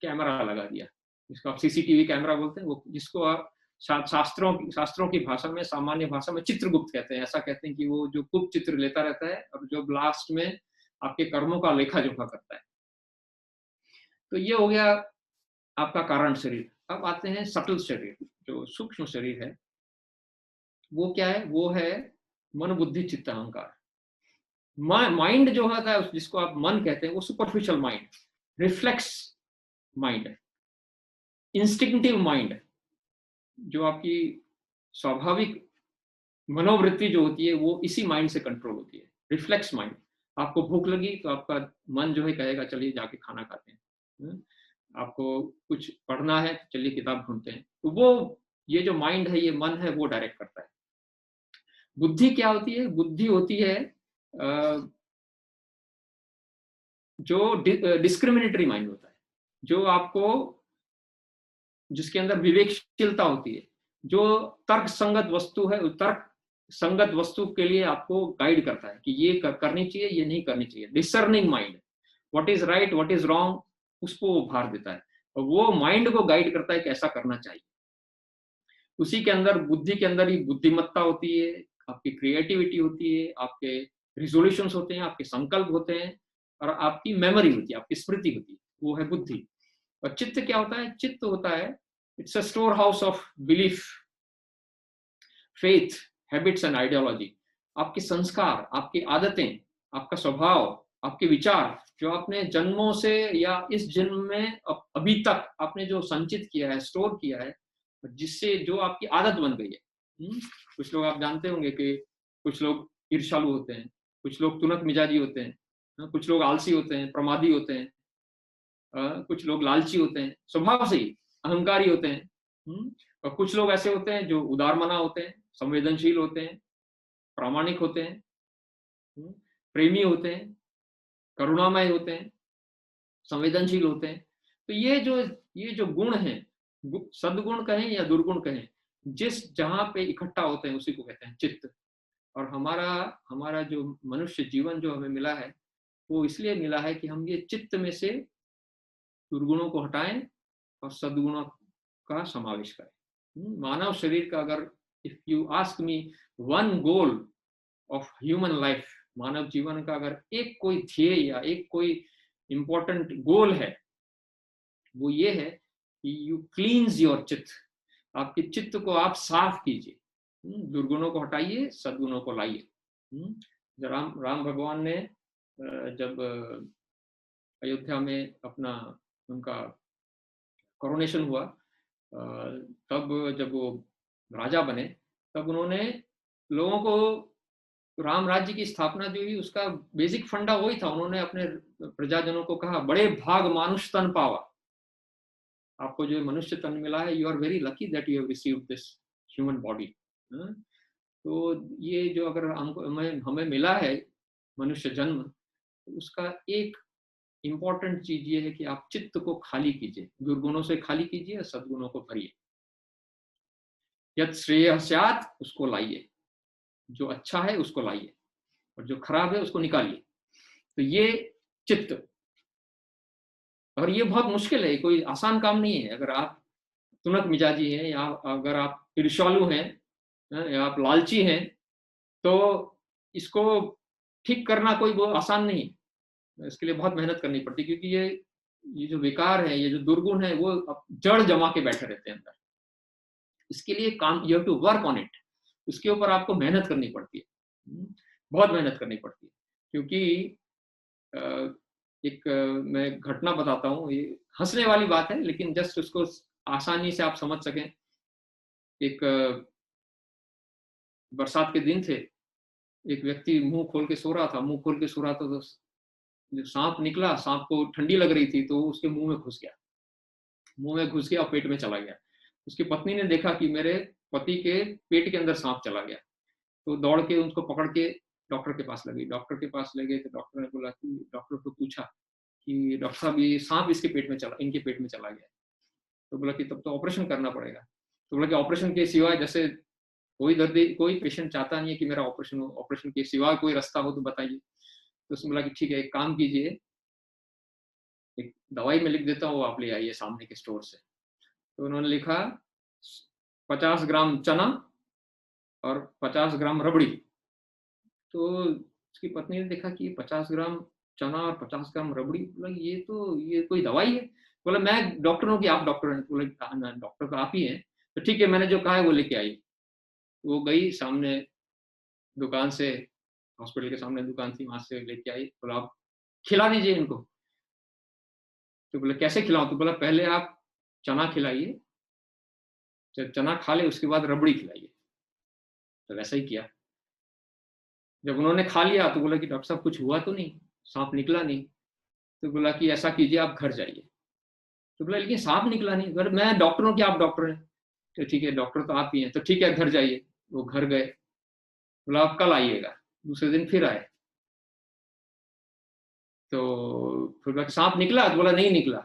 कैमरा लगा दिया, जिसको आप सीसीटीवी कैमरा बोलते हैं, वो जिसको आप शास्त्रों की भाषा में, सामान्य भाषा में चित्रगुप्त कहते हैं। ऐसा कहते हैं कि वो जो गुप्त चित्र लेता रहता है और जो लास्ट में आपके कर्मों का लेखा जोखा करता है। तो ये हो गया आपका कारण शरीर। अब आते हैं सटल शरीर, जो सूक्ष्म शरीर है। वो क्या है? वो है मन बुद्धि चित्त अहंकार। माइंड जो होता है, जिसको आप मन कहते हैं, वो सुपरफिशियल माइंड, रिफ्लेक्स माइंड है, इंस्टिंक्टिव माइंड है, जो आपकी स्वाभाविक मनोवृत्ति जो होती है वो इसी माइंड से कंट्रोल होती है, रिफ्लेक्स माइंड। आपको भूख लगी तो आपका मन जो है कहेगा चलिए जाके खाना खाते हैं। आपको कुछ पढ़ना है, तो चलिए किताब ढूँढते हैं। तो वो ये जो माइंड है, ये मन है, वो डायरेक्ट करता है। बुद्धि क्या होती है? बुद्धि होती है अ, जो डिस्क्रिमिनेटरी माइंड होता है, जो आपको जिसके अंदर विवेकशीलता होती है, जो तर्क संगत वस्तु है, तर्क संगत वस्तु के लिए आपको गाइड करता है कि ये करनी चाहिए, ये नहीं करनी चाहिए। Discerning mind, what is right, what is wrong, उसको वो भार देता है और वो माइंड को गाइड करता है कि ऐसा करना चाहिए। उसी के अंदर, बुद्धि के अंदर ही बुद्धिमत्ता होती है, आपकी क्रिएटिविटी होती है, आपके रिजोल्यूशंस होते हैं, आपके संकल्प होते हैं और आपकी मेमोरी होती है, आपकी स्मृति होती है, वो है बुद्धि। और चित्त क्या होता है? चित्त होता है, it's a store house of belief, faith, habits and ideology. आपके संस्कार, आपकी आदतें, आपका स्वभाव, आपके विचार, जो आपने जन्मों से या इस जन्म में अभी तक आपने जो संचित किया है, स्टोर किया है, जिससे जो आपकी आदत बन गई है। कुछ लोग आप जानते होंगे कि कुछ लोग ईर्ष्यालु होते हैं, कुछ लोग तुनक मिजाजी होते हैं, कुछ लोग आलसी होते हैं, प्रमादी होते हैं, कुछ लोग लालची होते हैं, स्वभाव से ही अहंकारी होते हैं। और कुछ लोग ऐसे होते हैं जो उदारमना होते हैं, संवेदनशील होते हैं, प्रामाणिक होते हैं, प्रेमी होते हैं, करुणामय होते हैं, संवेदनशील होते हैं। तो ये जो गुण हैं, सद्गुण कहें या दुर्गुण कहें, जिस जहां पे इकट्ठा होते हैं उसी को कहते हैं चित्त। और हमारा हमारा जो मनुष्य जीवन जो हमें मिला है, वो इसलिए मिला है कि हम ये चित्त में से दुर्गुणों को हटाएं और सद्गुणों का समावेश करें। मानव शरीर का अगर, if you ask me, one goal of human life, मानव जीवन का अगर एक कोई ध्येय या एक कोई इंपॉर्टेंट गोल है, वो ये है कि यू क्लींस योर चित्त। आपके चित्त को आप साफ कीजिए, दुर्गुणों को हटाइए, सद्गुणों को लाइए। राम भगवान ने जब अयोध्या में अपना उनका कोरोनेशन हुआ, तब जब वो राजा बने, तब उन्होंने लोगों को, राम राज्य की स्थापना जो हुई उसका बेसिक फंडा वही था। उन्होंने अपने प्रजाजनों को कहा, बड़े भाग मानुष तन पावा। आपको जो मनुष्य तन मिला है, you are very lucky that you have received this human body. तो ये जो अगर हमको हमें मिला है मनुष्य जन्म, उसका एक इंपॉर्टेंट चीज ये है कि आप चित्त को खाली कीजिए, दुर्गुणों से खाली कीजिए और सद्गुणों को भरिए। यद श्रेय स्यात्, उसको लाइए, जो अच्छा है उसको लाइए और जो खराब है उसको निकालिए। तो ये चित्त, और ये बहुत मुश्किल है, कोई आसान काम नहीं है। अगर आप तुनक मिजाजी हैं या अगर आप ईर्ष्यालु हैं या आप लालची हैं, तो इसको ठीक करना कोई वो आसान नहीं है। इसके लिए बहुत मेहनत करनी पड़ती है, क्योंकि ये जो विकार है, ये जो दुर्गुण है, वो जड़ जमा के बैठे रहते हैं अंदर। इसके लिए काम, you have to work on it. उसके ऊपर आपको मेहनत करनी पड़ती है, बहुत मेहनत करनी पड़ती है। क्योंकि एक मैं घटना बताता हूँ, ये हंसने वाली बात है, लेकिन जस्ट उसको आसानी से आप समझ सकें। एक बरसात के दिन थे, एक व्यक्ति मुंह खोल के सो रहा था, तो जो सांप निकला, सांप को ठंडी लग रही थी तो उसके मुंह में घुस गया और पेट में चला गया। उसकी पत्नी ने देखा कि मेरे पति के पेट के अंदर सांप चला गया, तो दौड़ के उसको पकड़ के डॉक्टर के पास लगी। डॉक्टर के पास ले गए तो डॉक्टर ने बोला कि, डॉक्टर को पूछा कि डॉक्टर साहब, ये सांप इनके पेट में चला गया। तो बोला कि तब तो ऑपरेशन करना पड़ेगा। तो बोला कि ऑपरेशन के सिवाय, जैसे कोई दर्दी, कोई पेशेंट चाहता नहीं है कि मेरा ऑपरेशन हो, ऑपरेशन के सिवाय कोई रास्ता हो तो बताइए। तो उसने बोला कि ठीक है, एक काम कीजिए, एक दवाई में लिख देता हूँ, आप ले आइए सामने के स्टोर से। तो उन्होंने लिखा 50 ग्राम चना और 50 ग्राम रबड़ी। तो उसकी पत्नी ने देखा कि 50 ग्राम चना और 50 ग्राम रबड़ी, बोला ये कोई दवाई है? बोला मैं डॉक्टर हूँ कि आप डॉक्टर हैं? बोले ना, डॉक्टर तो आप ही हैं। तो ठीक है, मैंने जो कहा है वो लेके आई। वो गई सामने दुकान से, हॉस्पिटल के सामने दुकान थी, वहां से लेके आई। बोला आप खिला दीजिए इनको। तो बोले कैसे खिलाऊं? तो बोला पहले आप चना खिलाइए, जब चना खा ले उसके बाद रबड़ी खिलाइए। तो वैसा ही किया। जब उन्होंने खा लिया तो बोला कि डॉक्टर साहब कुछ हुआ तो नहीं, सांप निकला नहीं। तो बोला कि ऐसा कीजिए, आप घर जाइए। तो बोला लेकिन सांप निकला नहीं। बोला मैं डॉक्टर हूँ कि आप डॉक्टर हैं? तो ठीक है, डॉक्टर तो आप ही हैं, तो ठीक है घर जाइए। वो घर गए। बोला आप कल आइएगा। दूसरे दिन फिर आए। तो फिर बोला सांप निकला? तो बोला नहीं निकला।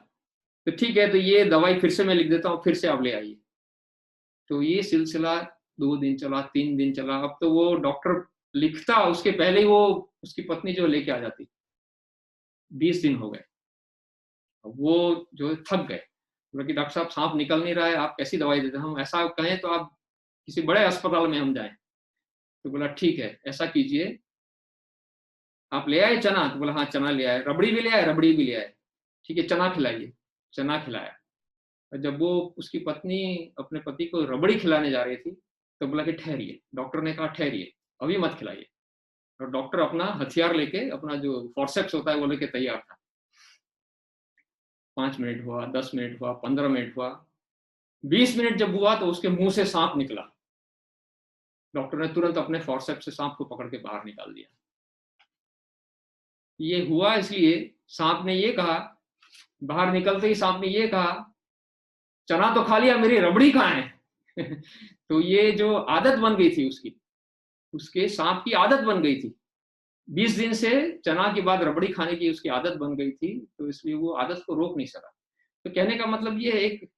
तो ठीक है, तो ये दवाई फिर से मैं लिख देता हूँ, फिर से आप ले आइए। तो ये सिलसिला 2 दिन चला, 3 दिन चला। अब तो वो डॉक्टर लिखता उसके पहले ही वो उसकी पत्नी जो लेके आ जाती। 20 दिन हो गए। अब वो जो है थक गए। बोला कि डॉक्टर साहब सांप निकल नहीं रहा है, आप कैसी दवाई देते हैं? हम ऐसा कहें तो आप किसी बड़े अस्पताल में हम जाएं। तो बोला ठीक है, ऐसा कीजिए, आप ले आए चना? तो बोला हाँ चना ले आए। रबड़ी भी ले आए? रबड़ी भी ले आए। ठीक है, चना खिलाइए। चना खिलाया। और जब वो उसकी पत्नी अपने पति को रबड़ी खिलाने जा रही थी, तो बोला कि ठहरिए। डॉक्टर ने कहा ठहरिए, अभी मत खिलाइए। और डॉक्टर अपना हथियार लेके, अपना जो फॉर्सेप्स होता है वो लेके तैयार था। 5 मिनट हुआ, 10 मिनट हुआ, 15 मिनट हुआ, 20 मिनट जब हुआ तो उसके मुंह से सांप निकला। डॉक्टर ने तुरंत अपने फॉर्सेप्स से सांप को पकड़ के बाहर निकाल दिया। ये हुआ इसलिए, सांप ने ये कहा, बाहर निकलते ही सांप ने ये कहा, चना तो खा लिया, मेरी रबड़ी कहाँ है? तो ये जो आदत बन गई थी उसकी, उसके सांप की आदत बन गई थी। 20 दिन से चना के बाद रबड़ी खाने की उसकी आदत बन गई थी, तो इसलिए वो आदत को रोक नहीं सका। तो कहने का मतलब ये है एक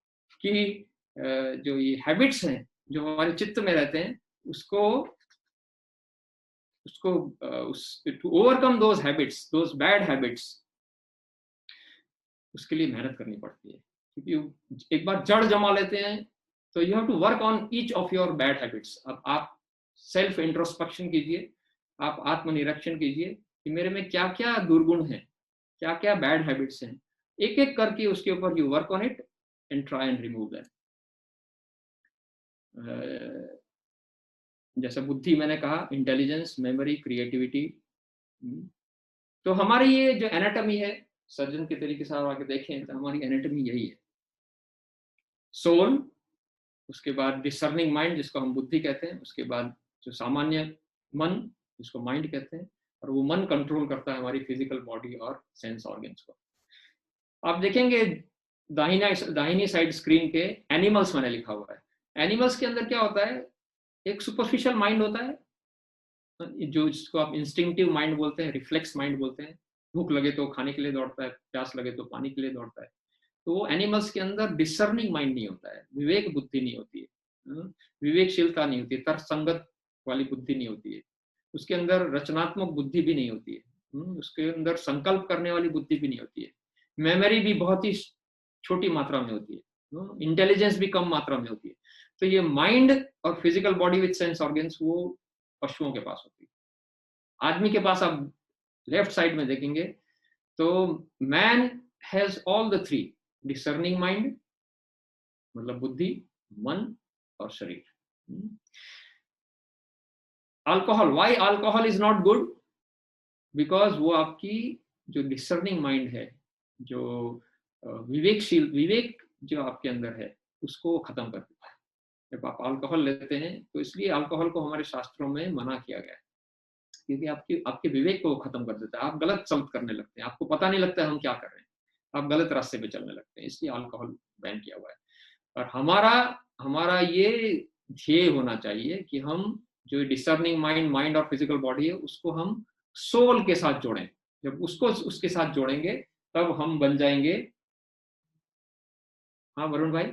कि जो ये हैबिट्स हैं जो हमारे चित्त में रहते हैं, उसको उसको to overcome those habits, those bad habits, उसके लिए मेहनत करनी पड़ती है। क्योंकि एक बार जड़ जमा लेते हैं तो you have to work on each of your bad habits. अब आप सेल्फ इंट्रोस्पेक्शन कीजिए, आप आत्मनिरीक्षण कीजिए कि मेरे में क्या क्या दुर्गुण हैं, क्या क्या बैड हैबिट्स हैं। एक एक करके उसके ऊपर you work on it and try and remove that. जैसे बुद्धि मैंने कहा, इंटेलिजेंस, मेमोरी, क्रिएटिविटी। तो हमारी ये जो एनाटॉमी है, सर्जन के तरीके से आप आके देखें तो हमारी एनाटॉमी यही है। सोल, उसके बाद डिसर्निंग माइंड जिसको हम बुद्धि कहते हैं, उसके बाद जो सामान्य मन जिसको माइंड कहते हैं, और वो मन कंट्रोल करता है हमारी फिजिकल बॉडी और सेंस ऑर्गन्स को। आप देखेंगे दाहिनी साइड स्क्रीन के एनिमल्स मैंने लिखा हुआ है। एनिमल्स के अंदर क्या होता है, एक सुपरफिशियल माइंड होता है, जो जिसको आप इंस्टिंक्टिव माइंड बोलते हैं, रिफ्लेक्स माइंड बोलते हैं। भूख लगे तो खाने के लिए दौड़ता है, प्यास लगे तो पानी के लिए दौड़ता है। तो वो एनिमल्स के अंदर डिसर्निंग माइंड नहीं होता है, विवेक बुद्धि नहीं होती है, विवेकशीलता नहीं होती है, तर्कसंगत वाली बुद्धि नहीं होती है। उसके अंदर रचनात्मक बुद्धि भी नहीं होती है, उसके अंदर संकल्प करने वाली बुद्धि भी नहीं होती है। मेमोरी भी बहुत ही छोटी मात्रा में होती है, इंटेलिजेंस भी कम मात्रा में होती है। तो ये माइंड और physical body with sense organs वो पशुओं के पास होती है। आदमी के पास आप लेफ्ट साइड में देखेंगे तो man has all the three, discerning mind मतलब बुद्धि, मन और शरीर। Alcohol, why alcohol is not good? Because वो आपकी जो डिसर्निंग माइंड है, जो विवेक जो आपके अंदर है, उसको खत्म कर देता है। जब आप अल्कोहल लेते हैं तो इसलिए अल्कोहल को हमारे शास्त्रों में मना किया गया है, क्योंकि आपके विवेक को खत्म कर देता है। आप गलत संगत करने लगते हैं, आपको पता नहीं लगता है हम क्या कर रहे हैं, आप गलत रास्ते पे चलने लगते हैं, इसलिए अल्कोहल बैन किया हुआ है। और हमारा हमारा ये ध्येय होना चाहिए कि हम जो डिसर्निंग माइंड और फिजिकल बॉडी है उसको हम सोल के साथ जोड़ें। जब उसको उसके साथ जोड़ेंगे तब हम बन जाएंगे। हाँ वरुण भाई।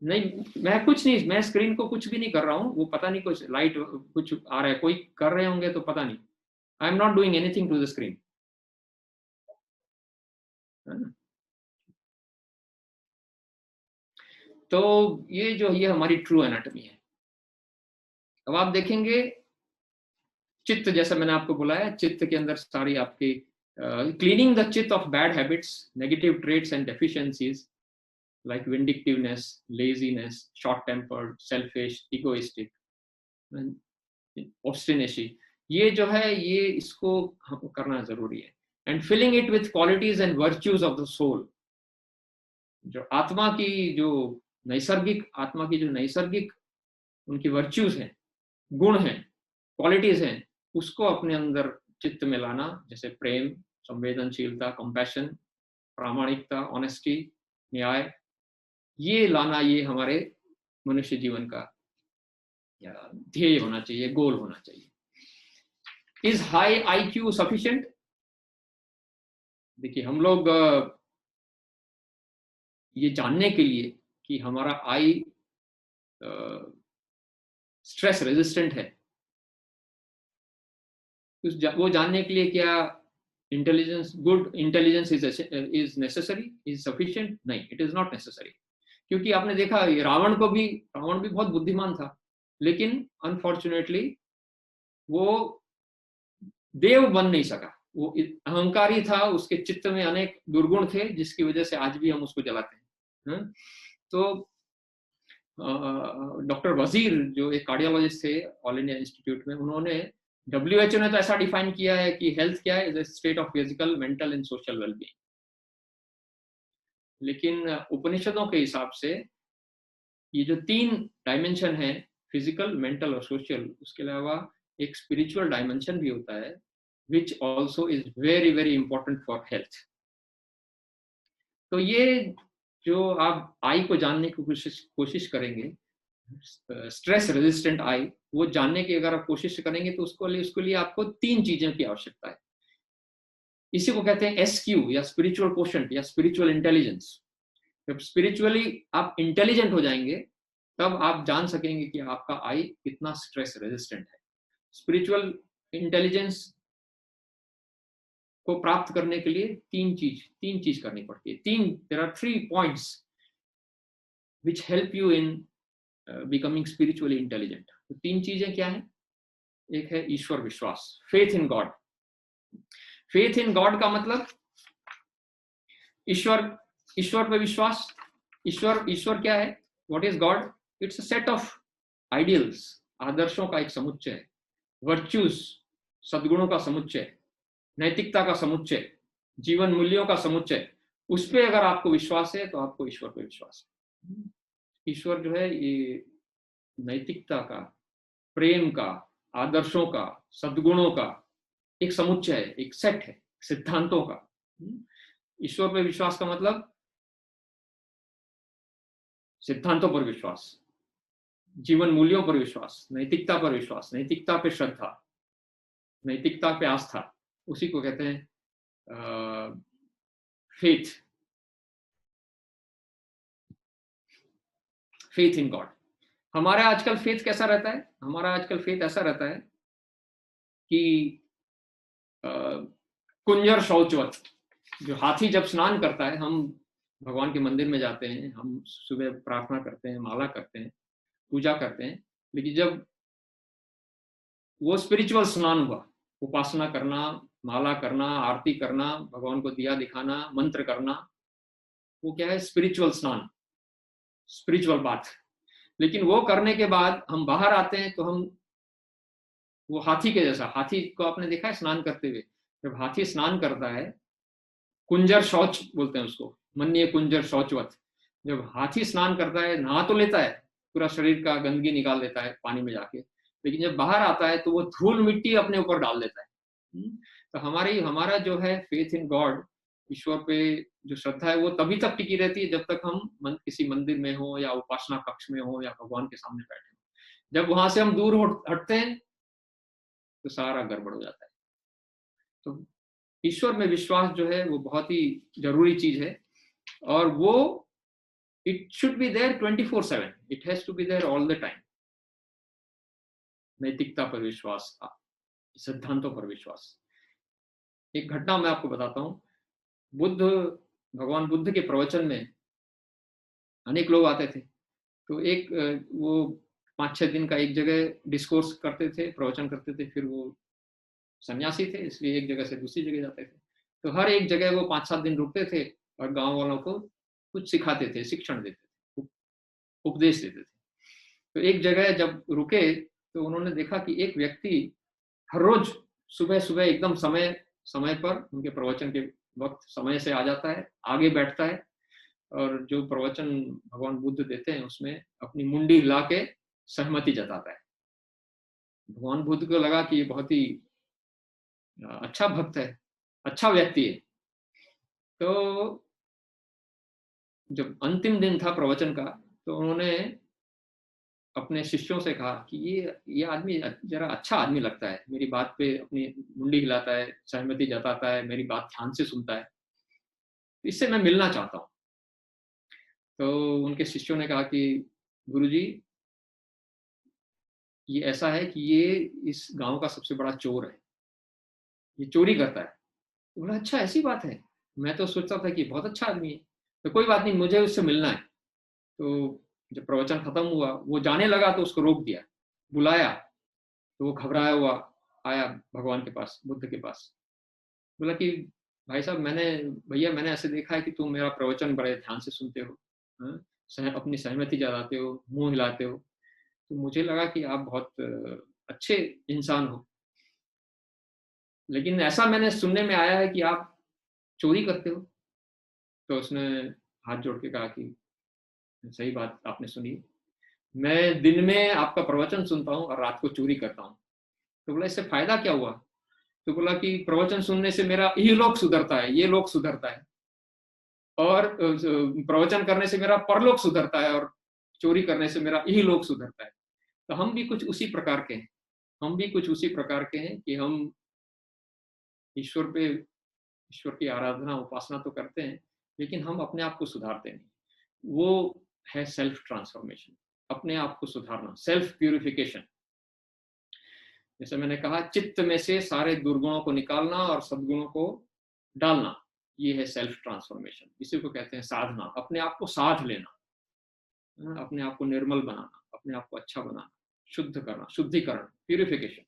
नहीं, मैं कुछ नहीं, मैं स्क्रीन को कुछ भी नहीं कर रहा हूँ। वो पता नहीं कुछ लाइट कुछ आ रहा है, कोई कर रहे होंगे तो पता नहीं। I am not doing anything to the screen. है ना? तो ये हमारी ट्रू एनाटॉमी है। अब आप देखेंगे चित्त, जैसा मैंने आपको बुलाया, चित्त के अंदर सारी आपकी cleaning the chitta of bad habits, negative traits and deficiencies like vindictiveness, laziness, short tempered, selfish, egoistic, obstinacy. ये जो है ये इसको करना जरूरी है। And filling it with qualities and virtues of the soul. जो आत्मा की जो नैसर्गिक उनकी वर्च्यूज हैं, गुण हैं, क्वालिटीज हैं, उसको अपने अंदर चित्त में लाना, जैसे प्रेम, संवेदनशीलता, कंपैशन, प्रामाणिकता, ऑनेस्टी, न्याय, ये लाना, ये हमारे मनुष्य जीवन का ध्येय होना चाहिए, गोल होना चाहिए। Is high IQ sufficient? देखिए, हम लोग ये जानने के लिए कि हमारा आई स्ट्रेस रेजिस्टेंट है, वो जानने के लिए क्या intelligence, good intelligence is necessary, is sufficient? नहीं, इट इज नॉट नेसेसरी। क्योंकि आपने देखा रावण भी बहुत बुद्धिमान था, लेकिन अनफॉर्चुनेटली वो देव बन नहीं सका। वो अहंकारी था, उसके चित्त में अनेक दुर्गुण थे, जिसकी वजह से आज भी हम उसको जलाते हैं। तो डॉक्टर वजीर, जो एक कार्डियोलॉजिस्ट थे ऑल इंडिया इंस्टीट्यूट में, उन्होंने, WHO ने तो ऐसा डिफाइन किया है कि हेल्थ क्या है, is a state of physical, mental and social wellbeing. लेकिन उपनिषदों के हिसाब से ये जो 3 डायमेंशन है, फिजिकल, मेंटल और सोशल, उसके अलावा एक स्पिरिचुअल डायमेंशन भी होता है, which also is very very important for health. तो ये जो आप आई को जानने की कोशिश करेंगे, स्ट्रेस रेजिस्टेंट आई, वो जानने की अगर आप कोशिश करेंगे तो उसके लिए आपको 3 चीजों की आवश्यकता है। इसी को कहते हैं SQ या स्पिरिचुअल क्वोशंट या स्पिरिचुअल इंटेलिजेंस। जब स्पिरिचुअली आप इंटेलिजेंट हो जाएंगे, तब आप जान सकेंगे कि आपका आई कितना स्ट्रेस रेजिस्टेंट है। स्पिरिचुअल इंटेलिजेंस को प्राप्त करने के लिए तीन चीज करनी पड़ती है। There are 3 points which help you in becoming spiritually intelligent. तो 3 चीजें क्या है? एक है ईश्वर विश्वास, faith in God. Faith in God का मतलब ईश्वर पे विश्वास। ईश्वर क्या है? What is God? It's a set of ideals, आदर्शों का एक समुच्चय है, वर्च्यूज, सद्गुणों का समुच्चय, नैतिकता का समुच्चय, जीवन मूल्यों का समुच्चय। उस पे अगर आपको विश्वास है तो आपको ईश्वर पे विश्वास है। ईश्वर जो है ये नैतिकता का, प्रेम का, आदर्शों का, सद्गुणों का एक समुच्चय है, एक सेट है सिद्धांतों का। ईश्वर पे विश्वास का मतलब सिद्धांतों पर विश्वास, जीवन मूल्यों पर विश्वास, नैतिकता पर विश्वास, नैतिकता पे श्रद्धा, नैतिकता पे आस्था, उसी को कहते हैं फेथ इन गॉड। हमारा आजकल फेथ कैसा रहता है? हमारा आजकल फेथ ऐसा रहता है कि कुंजर शौचवत, जो हाथी जब स्नान करता है, हम भगवान के मंदिर में जाते हैं, हम सुबह प्रार्थना करते हैं, माला करते हैं, पूजा करते हैं, लेकिन जब वो स्पिरिचुअल स्नान हुआ, उपासना करना, माला करना, आरती करना, भगवान को दिया दिखाना, मंत्र करना, वो क्या है? स्पिरिचुअल स्नान, स्पिरिचुअल बात। लेकिन वो करने के बाद हम बाहर आते हैं तो हम वो हाथी के जैसा, हाथी को आपने देखा है स्नान करते हुए? जब हाथी स्नान करता है, कुंजर शौच बोलते हैं उसको, मन्य कुंजर शौचवत। जब हाथी स्नान करता है, नहा तो लेता है, पूरा शरीर का गंदगी निकाल लेता है पानी में जाके, लेकिन जब बाहर आता है तो वो धूल मिट्टी अपने ऊपर डाल देता है। तो हमारा जो है फेथ इन गॉड, ईश्वर पे जो श्रद्धा है, वो तभी तक टिकी रहती है जब तक हम किसी मंदिर में हो या उपासना कक्ष में हो या भगवान के सामने बैठे हो। जब वहां से हम दूर हटते हैं तो सारा गड़बड़ हो जाता है। तो ईश्वर में विश्वास जो है वो बहुत ही जरूरी चीज है, और वो it should be there 24/7, it has to be there all the time. नैतिकता पर विश्वास, सिद्धांतों पर विश्वास। एक घटना मैं आपको बताता हूँ। भगवान बुद्ध के प्रवचन में अनेक लोग आते थे, तो एक वो 5-6 दिन का एक जगह डिस्कोर्स करते थे, प्रवचन करते थे, फिर वो सन्यासी थे इसलिए एक जगह से दूसरी जगह जाते थे। तो हर एक जगह वो 5-7 दिन रुकते थे और गांव वालों को कुछ सिखाते थे, शिक्षण देते थे, उपदेश देते थे। तो एक जगह जब रुके तो उन्होंने देखा कि एक व्यक्ति हर रोज सुबह सुबह एकदम समय पर उनके प्रवचन के वक्त समय से आ जाता है, आगे बैठता है, और जो प्रवचन भगवान बुद्ध देते हैं उसमें अपनी मुंडी हिला के सहमति जताता है। भगवान बुद्ध को लगा कि ये बहुत ही अच्छा भक्त है, अच्छा व्यक्ति है। तो जब अंतिम दिन था प्रवचन का, तो उन्होंने अपने शिष्यों से कहा कि ये आदमी जरा अच्छा आदमी लगता है, मेरी बात पे अपनी मुंडी हिलाता है, सहमति जताता है, मेरी बात ध्यान से सुनता है, इससे मैं मिलना चाहता हूँ। तो उनके शिष्यों ने कहा कि गुरुजी, ये ऐसा है कि ये इस गांव का सबसे बड़ा चोर है, ये चोरी करता है। तो बोला अच्छा ऐसी बात है, मैं तो सोचता था कि बहुत अच्छा आदमी है, तो कोई बात नहीं, मुझे उससे मिलना है। तो जब प्रवचन खत्म हुआ, वो जाने लगा तो उसको रोक दिया, बुलाया, तो वो घबराया हुआ आया भगवान के पास, बुद्ध के पास। बोला कि भाई साहब, भैया मैंने ऐसे देखा है कि तुम मेरा प्रवचन बड़े ध्यान से सुनते हो, हाँ? अपनी सहमति जताते हो, मुंह हिलाते हो, तो मुझे लगा कि आप बहुत अच्छे इंसान हो, लेकिन ऐसा मैंने सुनने में आया है कि आप चोरी करते हो। तो उसने हाथ जोड़ के कहा कि सही बात आपने सुनी, मैं दिन में आपका प्रवचन सुनता हूँ और रात को चोरी करता हूँ। तो बोला इससे फायदा क्या हुआ? तो बोला कि प्रवचन सुनने से मेरा इहलोक सुधरता है, ये लोक सुधरता है, और प्रवचन करने से मेरा परलोक सुधरता है, और चोरी करने से मेरा इहलोक सुधरता है। तो हम भी कुछ उसी प्रकार के हैं, हम भी कुछ उसी प्रकार के हैं कि हम ईश्वर पे, ईश्वर की आराधना उपासना तो करते हैं, लेकिन हम अपने आप को सुधारते नहीं। वो है सेल्फ ट्रांसफॉर्मेशन, अपने आप को सुधारना, सेल्फ प्यूरिफिकेशन। जैसे मैंने कहा, चित्त में से सारे दुर्गुणों को निकालना और सद्गुणों को डालना, ये है सेल्फ ट्रांसफॉर्मेशन। इसी को कहते हैं साधना, अपने आप को साध लेना, अपने आप को निर्मल बनाना, अपने आप को अच्छा बनाना, शुद्ध करना, शुद्धिकरण, प्यूरिफिकेशन।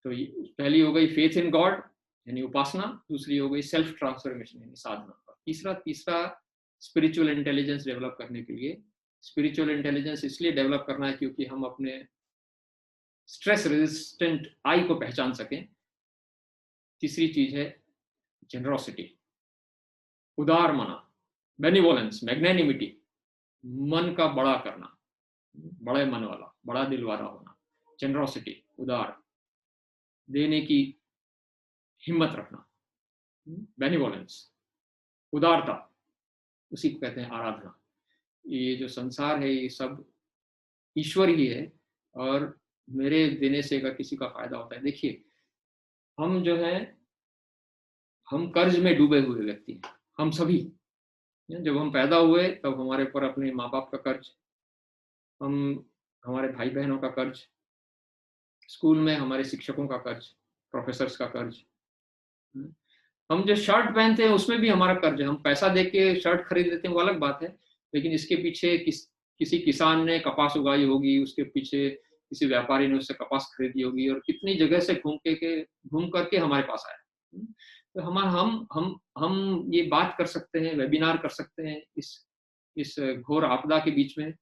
तो पहली हो गई फेथ इन गॉड यानी उपासना, दूसरी हो गई सेल्फ ट्रांसफॉर्मेशन यानी साधना, और तीसरा स्पिरिचुअल इंटेलिजेंस डेवलप करने के लिए। स्पिरिचुअल इंटेलिजेंस इसलिए डेवलप करना है क्योंकि हम अपने स्ट्रेस रेजिस्टेंट आई को पहचान सकें। तीसरी चीज है जेनरोसिटी, उदार मना, बेनिवोलेंस, मैग्नेनिमिटी, मन का बड़ा करना, बड़े मन वाला, बड़ा दिल वाला होना, जेनरोसिटी, उदार, देने की हिम्मत रखना, बेनिवोलेंस, उदारता, उसी को कहते हैं आराधना। ये जो संसार है ये सब ईश्वर ही है, और मेरे देने से अगर किसी का फायदा होता है, देखिए हम जो है, हम कर्ज में डूबे हुए व्यक्ति हैं, हम सभी। जब हम पैदा हुए तब हमारे ऊपर अपने माँ बाप का कर्ज, हम हमारे भाई बहनों का कर्ज, स्कूल में हमारे शिक्षकों का कर्ज, प्रोफेसर्स का कर्ज, हम जो शर्ट पहनते हैं उसमें भी हमारा कर्ज है। हम पैसा दे के शर्ट खरीद लेते हैं, वो अलग बात है, लेकिन इसके पीछे किसी किसान ने कपास उगाई होगी, उसके पीछे किसी व्यापारी ने उससे कपास खरीदी होगी, और कितनी जगह से घूम करके हमारे पास आया। तो हम ये बात कर सकते हैं, वेबिनार कर सकते हैं इस घोर आपदा के बीच में।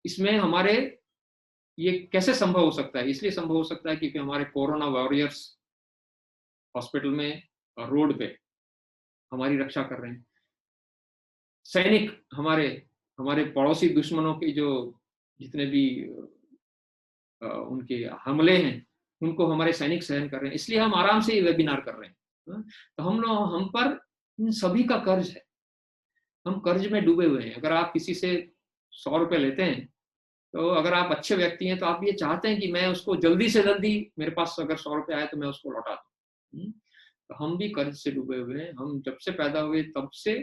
इसमें हमारे ये कैसे संभव हो सकता है? इसलिए संभव हो सकता है क्योंकि हमारे कोरोना वॉरियर्स हॉस्पिटल में और रोड पे हमारी रक्षा कर रहे हैं। सैनिक हमारे हमारे पड़ोसी दुश्मनों की जो जितने भी उनके हमले हैं, उनको हमारे सैनिक सहन कर रहे हैं, इसलिए हम आराम से ये वेबिनार कर रहे हैं। तो हम पर इन सभी का कर्ज है, हम कर्ज में डूबे हुए हैं। अगर आप किसी से 100 रुपए लेते हैं, तो अगर आप अच्छे व्यक्ति हैं तो आप ये चाहते हैं कि मैं उसको जल्दी से जल्दी, मेरे पास अगर 100 रुपए आए तो मैं उसको लौटा दूं। तो हम भी कर्ज से डूबे हुए हैं। हम जब से पैदा हुए तब से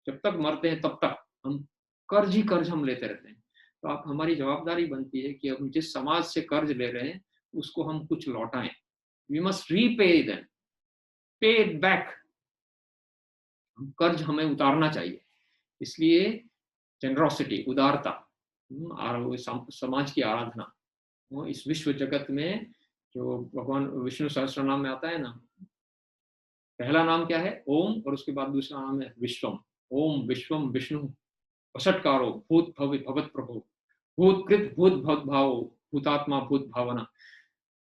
जब तक मरते हैं तब तक हम कर्ज ही कर्ज हम लेते रहते हैं। तो आप, हमारी जवाबदारी बनती है कि हम जिस समाज से कर्ज ले रहे हैं उसको हम कुछ लौटाएं। वी मस्ट रीपे देम, पे इट बैक। कर्ज हमें उतारना चाहिए। इसलिए जेनरोसिटी, उदारता, और समाज की आराधना, वो इस विश्व जगत में जो भगवान विष्णु सहस्त्र नाम में आता है ना, पहला नाम क्या है? ओम, और उसके बाद दूसरा नाम है विश्वम। ओम विश्वम विष्णु वषटकारो भूत भव भवत प्रभु भूत कृत भूत भव भाव भूतात्मा भूत भावना।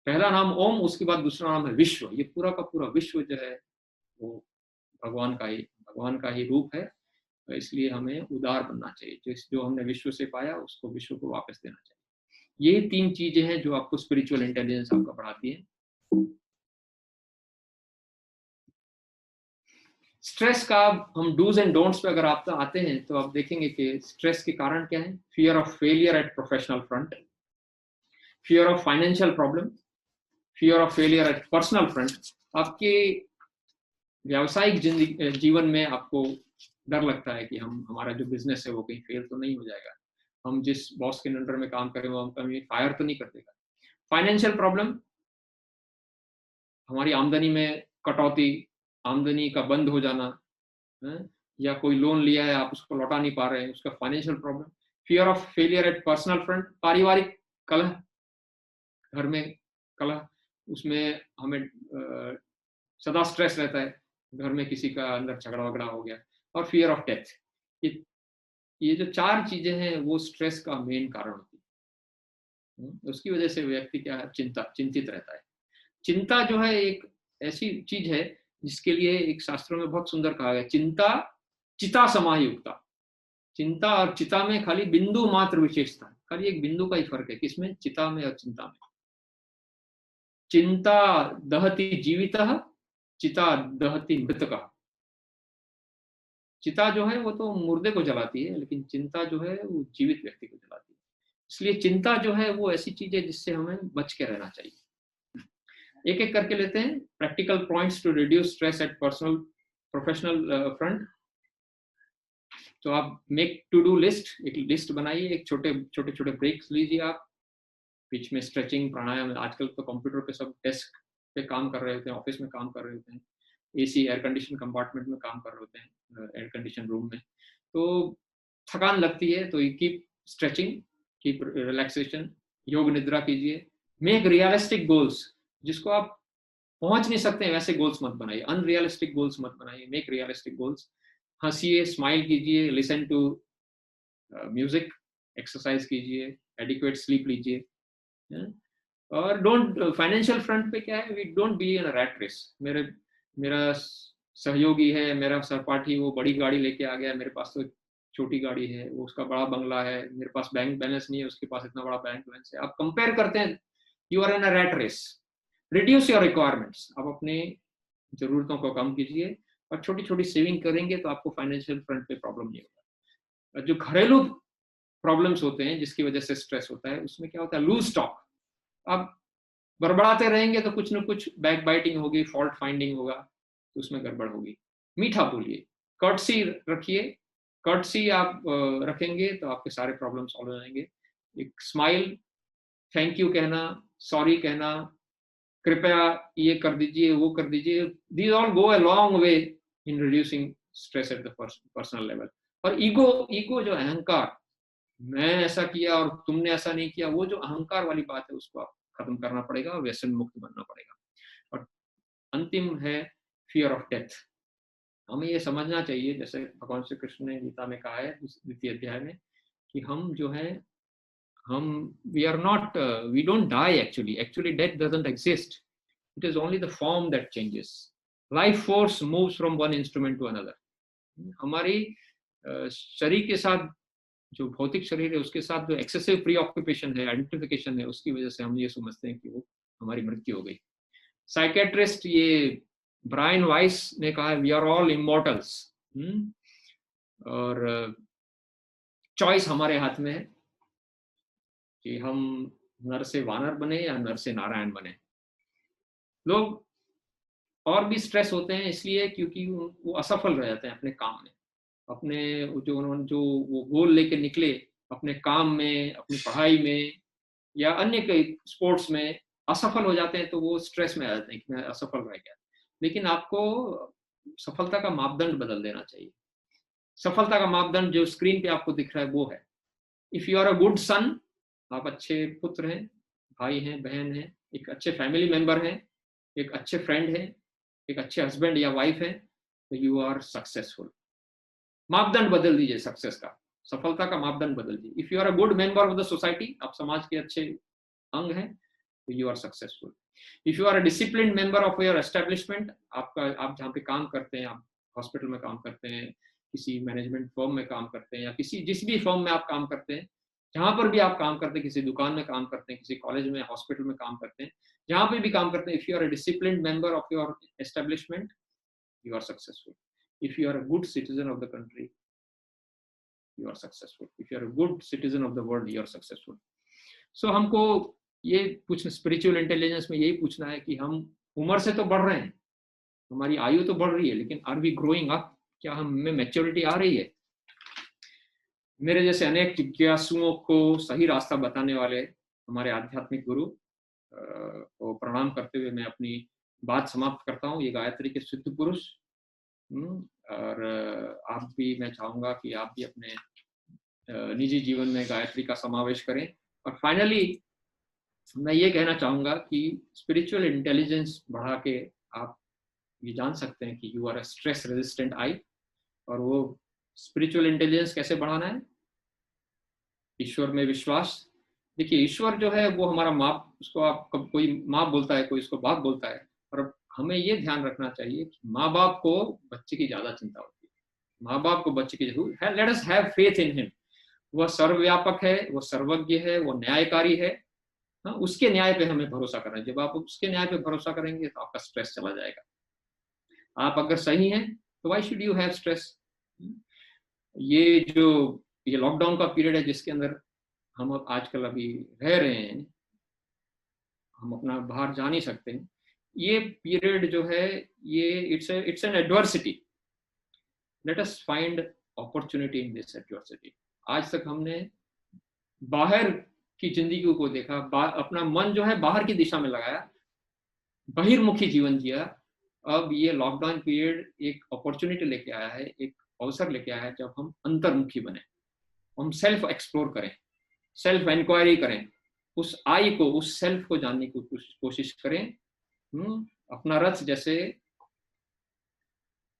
पहला नाम ओम, उसके बाद दूसरा नाम है विश्व। ये पूरा का पूरा विश्व जो है वो भगवान का ही रूप है। इसलिए हमें उदार बनना चाहिए, जो हमने विश्व से पाया उसको विश्व को वापस देना चाहिए। ये 3 चीजें हैं जो आपको स्पिरिचुअल इंटेलिजेंस आपका बढ़ाती है। स्ट्रेस का हम डूज एंड डोंट्स पे अगर आप आते हैं तो आप देखेंगे कि स्ट्रेस के कारण क्या है। Fear of failure eight professional front, fear of financial problem, fear of failure eight personal front. आपके व्यावसायिक जीवन में आपको डर लगता है कि हमारा जो बिजनेस है वो कहीं फेल तो नहीं हो जाएगा, हम जिस बॉस के अंडर में काम करें वो हम कहीं फायर तो नहीं कर देगा। फाइनेंशियल प्रॉब्लम, हमारी आमदनी में कटौती, आमदनी का बंद हो जाना, है? या कोई लोन लिया है आप उसको लौटा नहीं पा रहे हैं, उसका financial problem. Fear of failure eight personal front, पारिवारिक कलह, घर में कलह, उसमें हमें सदा स्ट्रेस रहता है, घर में किसी का अंदर झगड़ा वगड़ा हो गया। और फियर ऑफ डेथ। ये जो 4 चीजें हैं वो स्ट्रेस का मेन कारण होती है। उसकी वजह से व्यक्ति क्या है, चिंतित रहता है। चिंता जो है एक ऐसी चीज है जिसके लिए एक शास्त्रों में बहुत सुंदर कहा गया, चिंता चिता समायुक्ता। चिंता और चिता में खाली बिंदु मात्र विशेषता, खाली एक बिंदु का ही फर्क है, किसमें, चिता में और चिंता में। चिंता दहति जीवितः, चिता दहति मृतकः। चिता जो है वो तो मुर्दे को जलाती है, लेकिन चिंता जो है वो जीवित व्यक्ति को जलाती है। इसलिए चिंता जो है वो ऐसी चीज है जिससे हमें बच के रहना चाहिए। एक एक करके लेते हैं practical points to reduce stress at personal professional front. तो आप मेक टू डू लिस्ट, एक लिस्ट बनाइए, एक छोटे छोटे ब्रेक्स लीजिए आप, बीच में स्ट्रेचिंग, प्राणायाम। आजकल तो कंप्यूटर पे सब डेस्क पे काम कर रहे होते हैं, ऑफिस में काम कर रहे होते हैं, एसी एयर कंडीशन कंपार्टमेंट में काम कर रहे होते हैं, एयर कंडीशन रूम में, तो थकान लगती है। तो कीप स्ट्रेचिंग, कीप रिलैक्सेशन, योग निद्रा कीजिए। मेक रियलिस्टिक गोल्स, जिसको आप पहुंच नहीं सकते वैसे गोल्स मत बनाइए, अनरियलिस्टिक गोल्स मत बनाइए, मेक रियलिस्टिक गोल्स। हंसिए, स्माइल कीजिए, लिसन टू म्यूजिक, एक्सरसाइज कीजिए, एडिक्वेट स्लीप लीजिए। और डोंट, फाइनेंशियल फ्रंट पे क्या है, we don't be in a rat race. मेरा सहयोगी है, मेरा सहपाठी, वो बड़ी गाड़ी लेके आ गया, मेरे पास तो छोटी गाड़ी है, वो उसका बड़ा बंगला है, मेरे पास बैंक बैलेंस नहीं है, उसके पास इतना बड़ा बैंक बैलेंस है। आप कंपेयर करते हैं, you are in a rat race. Reduce your requirements, आप अपने जरूरतों को कम कीजिए और छोटी छोटी सेविंग करेंगे तो आपको फाइनेंशियल फ्रंट पे प्रॉब्लम नहीं होगा। जो घरेलू प्रॉब्लम्स होते हैं जिसकी वजह से स्ट्रेस होता है, उसमें क्या होता है, लूज टॉक। आप बड़बड़ाते रहेंगे तो कुछ न कुछ बैक बाइटिंग होगी, फॉल्ट फाइंडिंग होगा, तो उसमें गड़बड़ होगी। मीठा बोलिए, कर्टसी रखिए, कर्टसी आप रखेंगे तो आपके सारे प्रॉब्लम सॉल्व हो जाएंगे। एक स्माइल, थैंक यू कहना, सॉरी कहना, कृपया ये कर दीजिए, वो कर दीजिए, these all go a long way in reducing stress at the personal level. और ईगो जो अहंकार, मैं ऐसा किया और तुमने ऐसा नहीं किया, वो जो अहंकार वाली बात है उसको आप खत्म करना पड़ेगा और व्यसन मुक्त बनना पड़ेगा। और अंतिम है फियर ऑफ डेथ। हमें ये समझना चाहिए, जैसे भगवान श्री कृष्ण ने गीता में कहा है 2 अध्याय में, कि हम जो है, हम we are not, we don't die actually death doesn't exist, it is only the form that changes. Life force moves from one instrument to another. हमारी शरीर के साथ, जो भौतिक शरीर है उसके साथ जो एक्सेसिव प्री ऑक्यूपेशन है, आइडेंटिफिकेशन है, उसकी वजह से हम ये समझते हैं कि वो हमारी मृत्यु हो गई। साइकेट्रिस्ट ये ब्रायन वाइस ने कहा है, वी आर ऑल इमॉर्टल्स। और चॉइस हमारे हाथ में है कि हम नर से वानर बने या नर से नारायण बने। लोग और भी स्ट्रेस होते हैं इसलिए क्योंकि वो असफल रह जाते हैं अपने काम में, अपने उन्होंने जो वो गोल लेके निकले अपने काम में, अपनी पढ़ाई में या अन्य कई स्पोर्ट्स में, असफल हो जाते हैं तो वो स्ट्रेस में आ जाते हैं कि मैं असफल रह गया। लेकिन आपको सफलता का मापदंड बदल देना चाहिए। सफलता का मापदंड जो स्क्रीन पे आपको दिख रहा है वो है, if you are a good son, आप अच्छे पुत्र हैं, भाई हैं, बहन हैं, एक अच्छे फैमिली मेंबर हैं, एक अच्छे फ्रेंड हैं, एक अच्छे हस्बैंड या वाइफ हैं, तो यू आर सक्सेसफुल। मापदंड बदल दीजिए सक्सेस का, सफलता का मापदंड बदल दीजिए। If you are a good member of the society, आप समाज के अच्छे अंग हैं, तो you are successful. If you are a disciplined member of your establishment, आप जहाँ पे काम करते हैं, आप हॉस्पिटल में काम करते हैं, किसी मैनेजमेंट फर्म में काम करते हैं या जिस भी फर्म में आप काम करते हैं, जहाँ पर भी आप काम करते हैं, किसी दुकान में काम करते हैं, किसी कॉलेज में, हॉस्पिटल में काम करते हैं, जहाँ पे भी काम करते हैं, if you are a disciplined member of your establishment, you are successful. If you are a good citizen of the country, you are successful. If you are a good citizen of the world, you are successful. So हमको ये पूछना, स्पिरिचुअल इंटेलिजेंस में यही पूछना है कि हम उम्र से तो बढ़ रहे हैं, हमारी आयु तो बढ़ रही है, लेकिन आर वी ग्रोइंग अप? क्या हम में मैच्योरिटी आ रही है? मेरे जैसे अनेक जिज्ञासुओं को सही रास्ता बताने वाले हमारे आध्यात्मिक गुरु को प्रणाम करते हुए मैं अपनी बात समाप्त करता हूँ। ये गायत्री के सिद्ध पुरुष, और आप भी, मैं चाहूंगा कि आप भी अपने निजी जीवन में गायत्री का समावेश करें। और फाइनली मैं ये कहना चाहूंगा कि स्पिरिचुअल इंटेलिजेंस बढ़ा के आप ये जान सकते हैं कि you are a stress resistant I. और वो स्पिरिचुअल इंटेलिजेंस कैसे बढ़ाना है? ईश्वर में विश्वास। देखिए, ईश्वर जो है वो हमारा माँ, उसको आप कोई माँ बोलता है, कोई इसको बाप बोलता है, और हमें ये ध्यान रखना चाहिए कि माँ बाप को बच्चे की ज्यादा चिंता होती है। माँ बाप को बच्चे की जरूर है। Let us have faith in him. वह सर्वव्यापक है, वो सर्वज्ञ है, वो न्यायकारी है। हाँ, उसके न्याय पे हमें भरोसा करना है। जब आप उसके न्याय पे भरोसा करेंगे तो आपका स्ट्रेस चला जाएगा। आप अगर सही हैं तो why should you have stress? ये लॉकडाउन का पीरियड है जिसके अंदर हम आजकल अभी रह रहे हैं, हम अपना बाहर जा नहीं सकते। ये पीरियड जो है, ये it's an adversity. Let us find opportunity in this adversity. आज तक हमने बाहर की जिंदगी को देखा, अपना मन जो है बाहर की दिशा में लगाया, बहिर्मुखी जीवन जिया। अब ये लॉकडाउन पीरियड एक अपॉर्चुनिटी लेके आया है, एक अवसर लेके आया है जब हम अंतर्मुखी बने, हम सेल्फ एक्सप्लोर करें, सेल्फ इंक्वायरी करें, उस आई को, उस सेल्फ को जानने की कोशिश करें। अपना रथ जैसे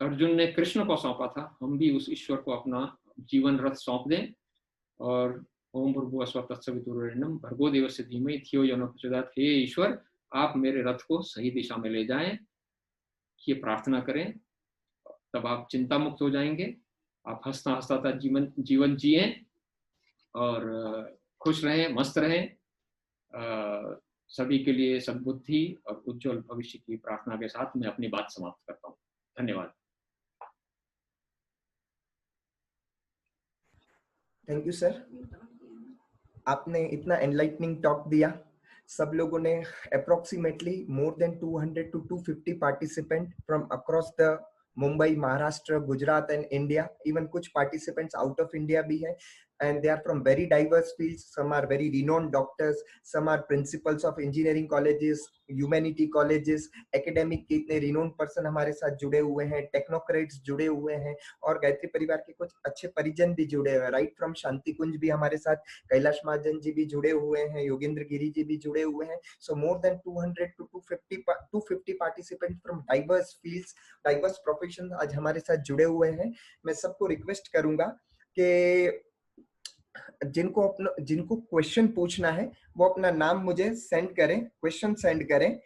अर्जुन ने कृष्ण को सौंपा था, हम भी उस ईश्वर को अपना जीवन रथ सौंप दें। और ओम भूर्भुवः स्वः तत्सवितुर्वरेण्यं भर्गो देवस्य धीमहि धियो यो नः प्रचोदयात्। हे ईश्वर, आप मेरे रथ को सही दिशा में ले जाएं, ये प्रार्थना करें। तब आप चिंता मुक्त हो जाएंगे, आप हंसता हंसता जीवन जिए और खुश रहें, मस्त रहें। सभी के लिए सद्बुद्धि और उज्जवल भविष्य की प्रार्थना के साथ मैं अपनी बात समाप्त करता हूँ। धन्यवाद। थैंक यू सर, आपने इतना एनलाइटनिंग टॉक दिया। सब लोगों ने approximately more than 200 to 250 participant from across the Mumbai, Maharashtra, Gujarat and India. Even कुछ पार्टिसिपेंट्स आउट ऑफ इंडिया भी हैं, and they are from very diverse fields. Some are very renowned doctors, some are principals of engineering colleges, humanity colleges, academic के इतने renowned person हमारे साथ जुड़े हुए हैं, टेक्नोक्रेट्स जुड़े हुए हैं, और गायत्री परिवार के कुछ अच्छे परिजन भी जुड़े हुए हैं। राइट फ्रॉम शांति कुंज भी हमारे साथ कैलाश महाजन जी भी जुड़े हुए हैं, योगेंद्र गिरी जी भी जुड़े हुए हैं। So more than 200 to 250 participant from diverse fields, diverse profession आज हमारे साथ जुड़े हुए हैं। मैं सबको रिक्वेस्ट करूंगा कि जिनको क्वेश्चन पूछना है वो अपना नाम मुझे सेंड करें, क्वेश्चन सेंड करें,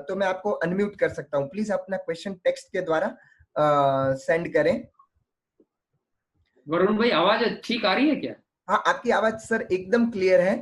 तो मैं आपको अनम्यूट कर सकता हूं। प्लीज अपना क्वेश्चन टेक्स्ट के द्वारा सेंड करें। वरुण भाई, आवाज ठीक आ रही है क्या? हाँ, आपकी आवाज सर एकदम क्लियर है।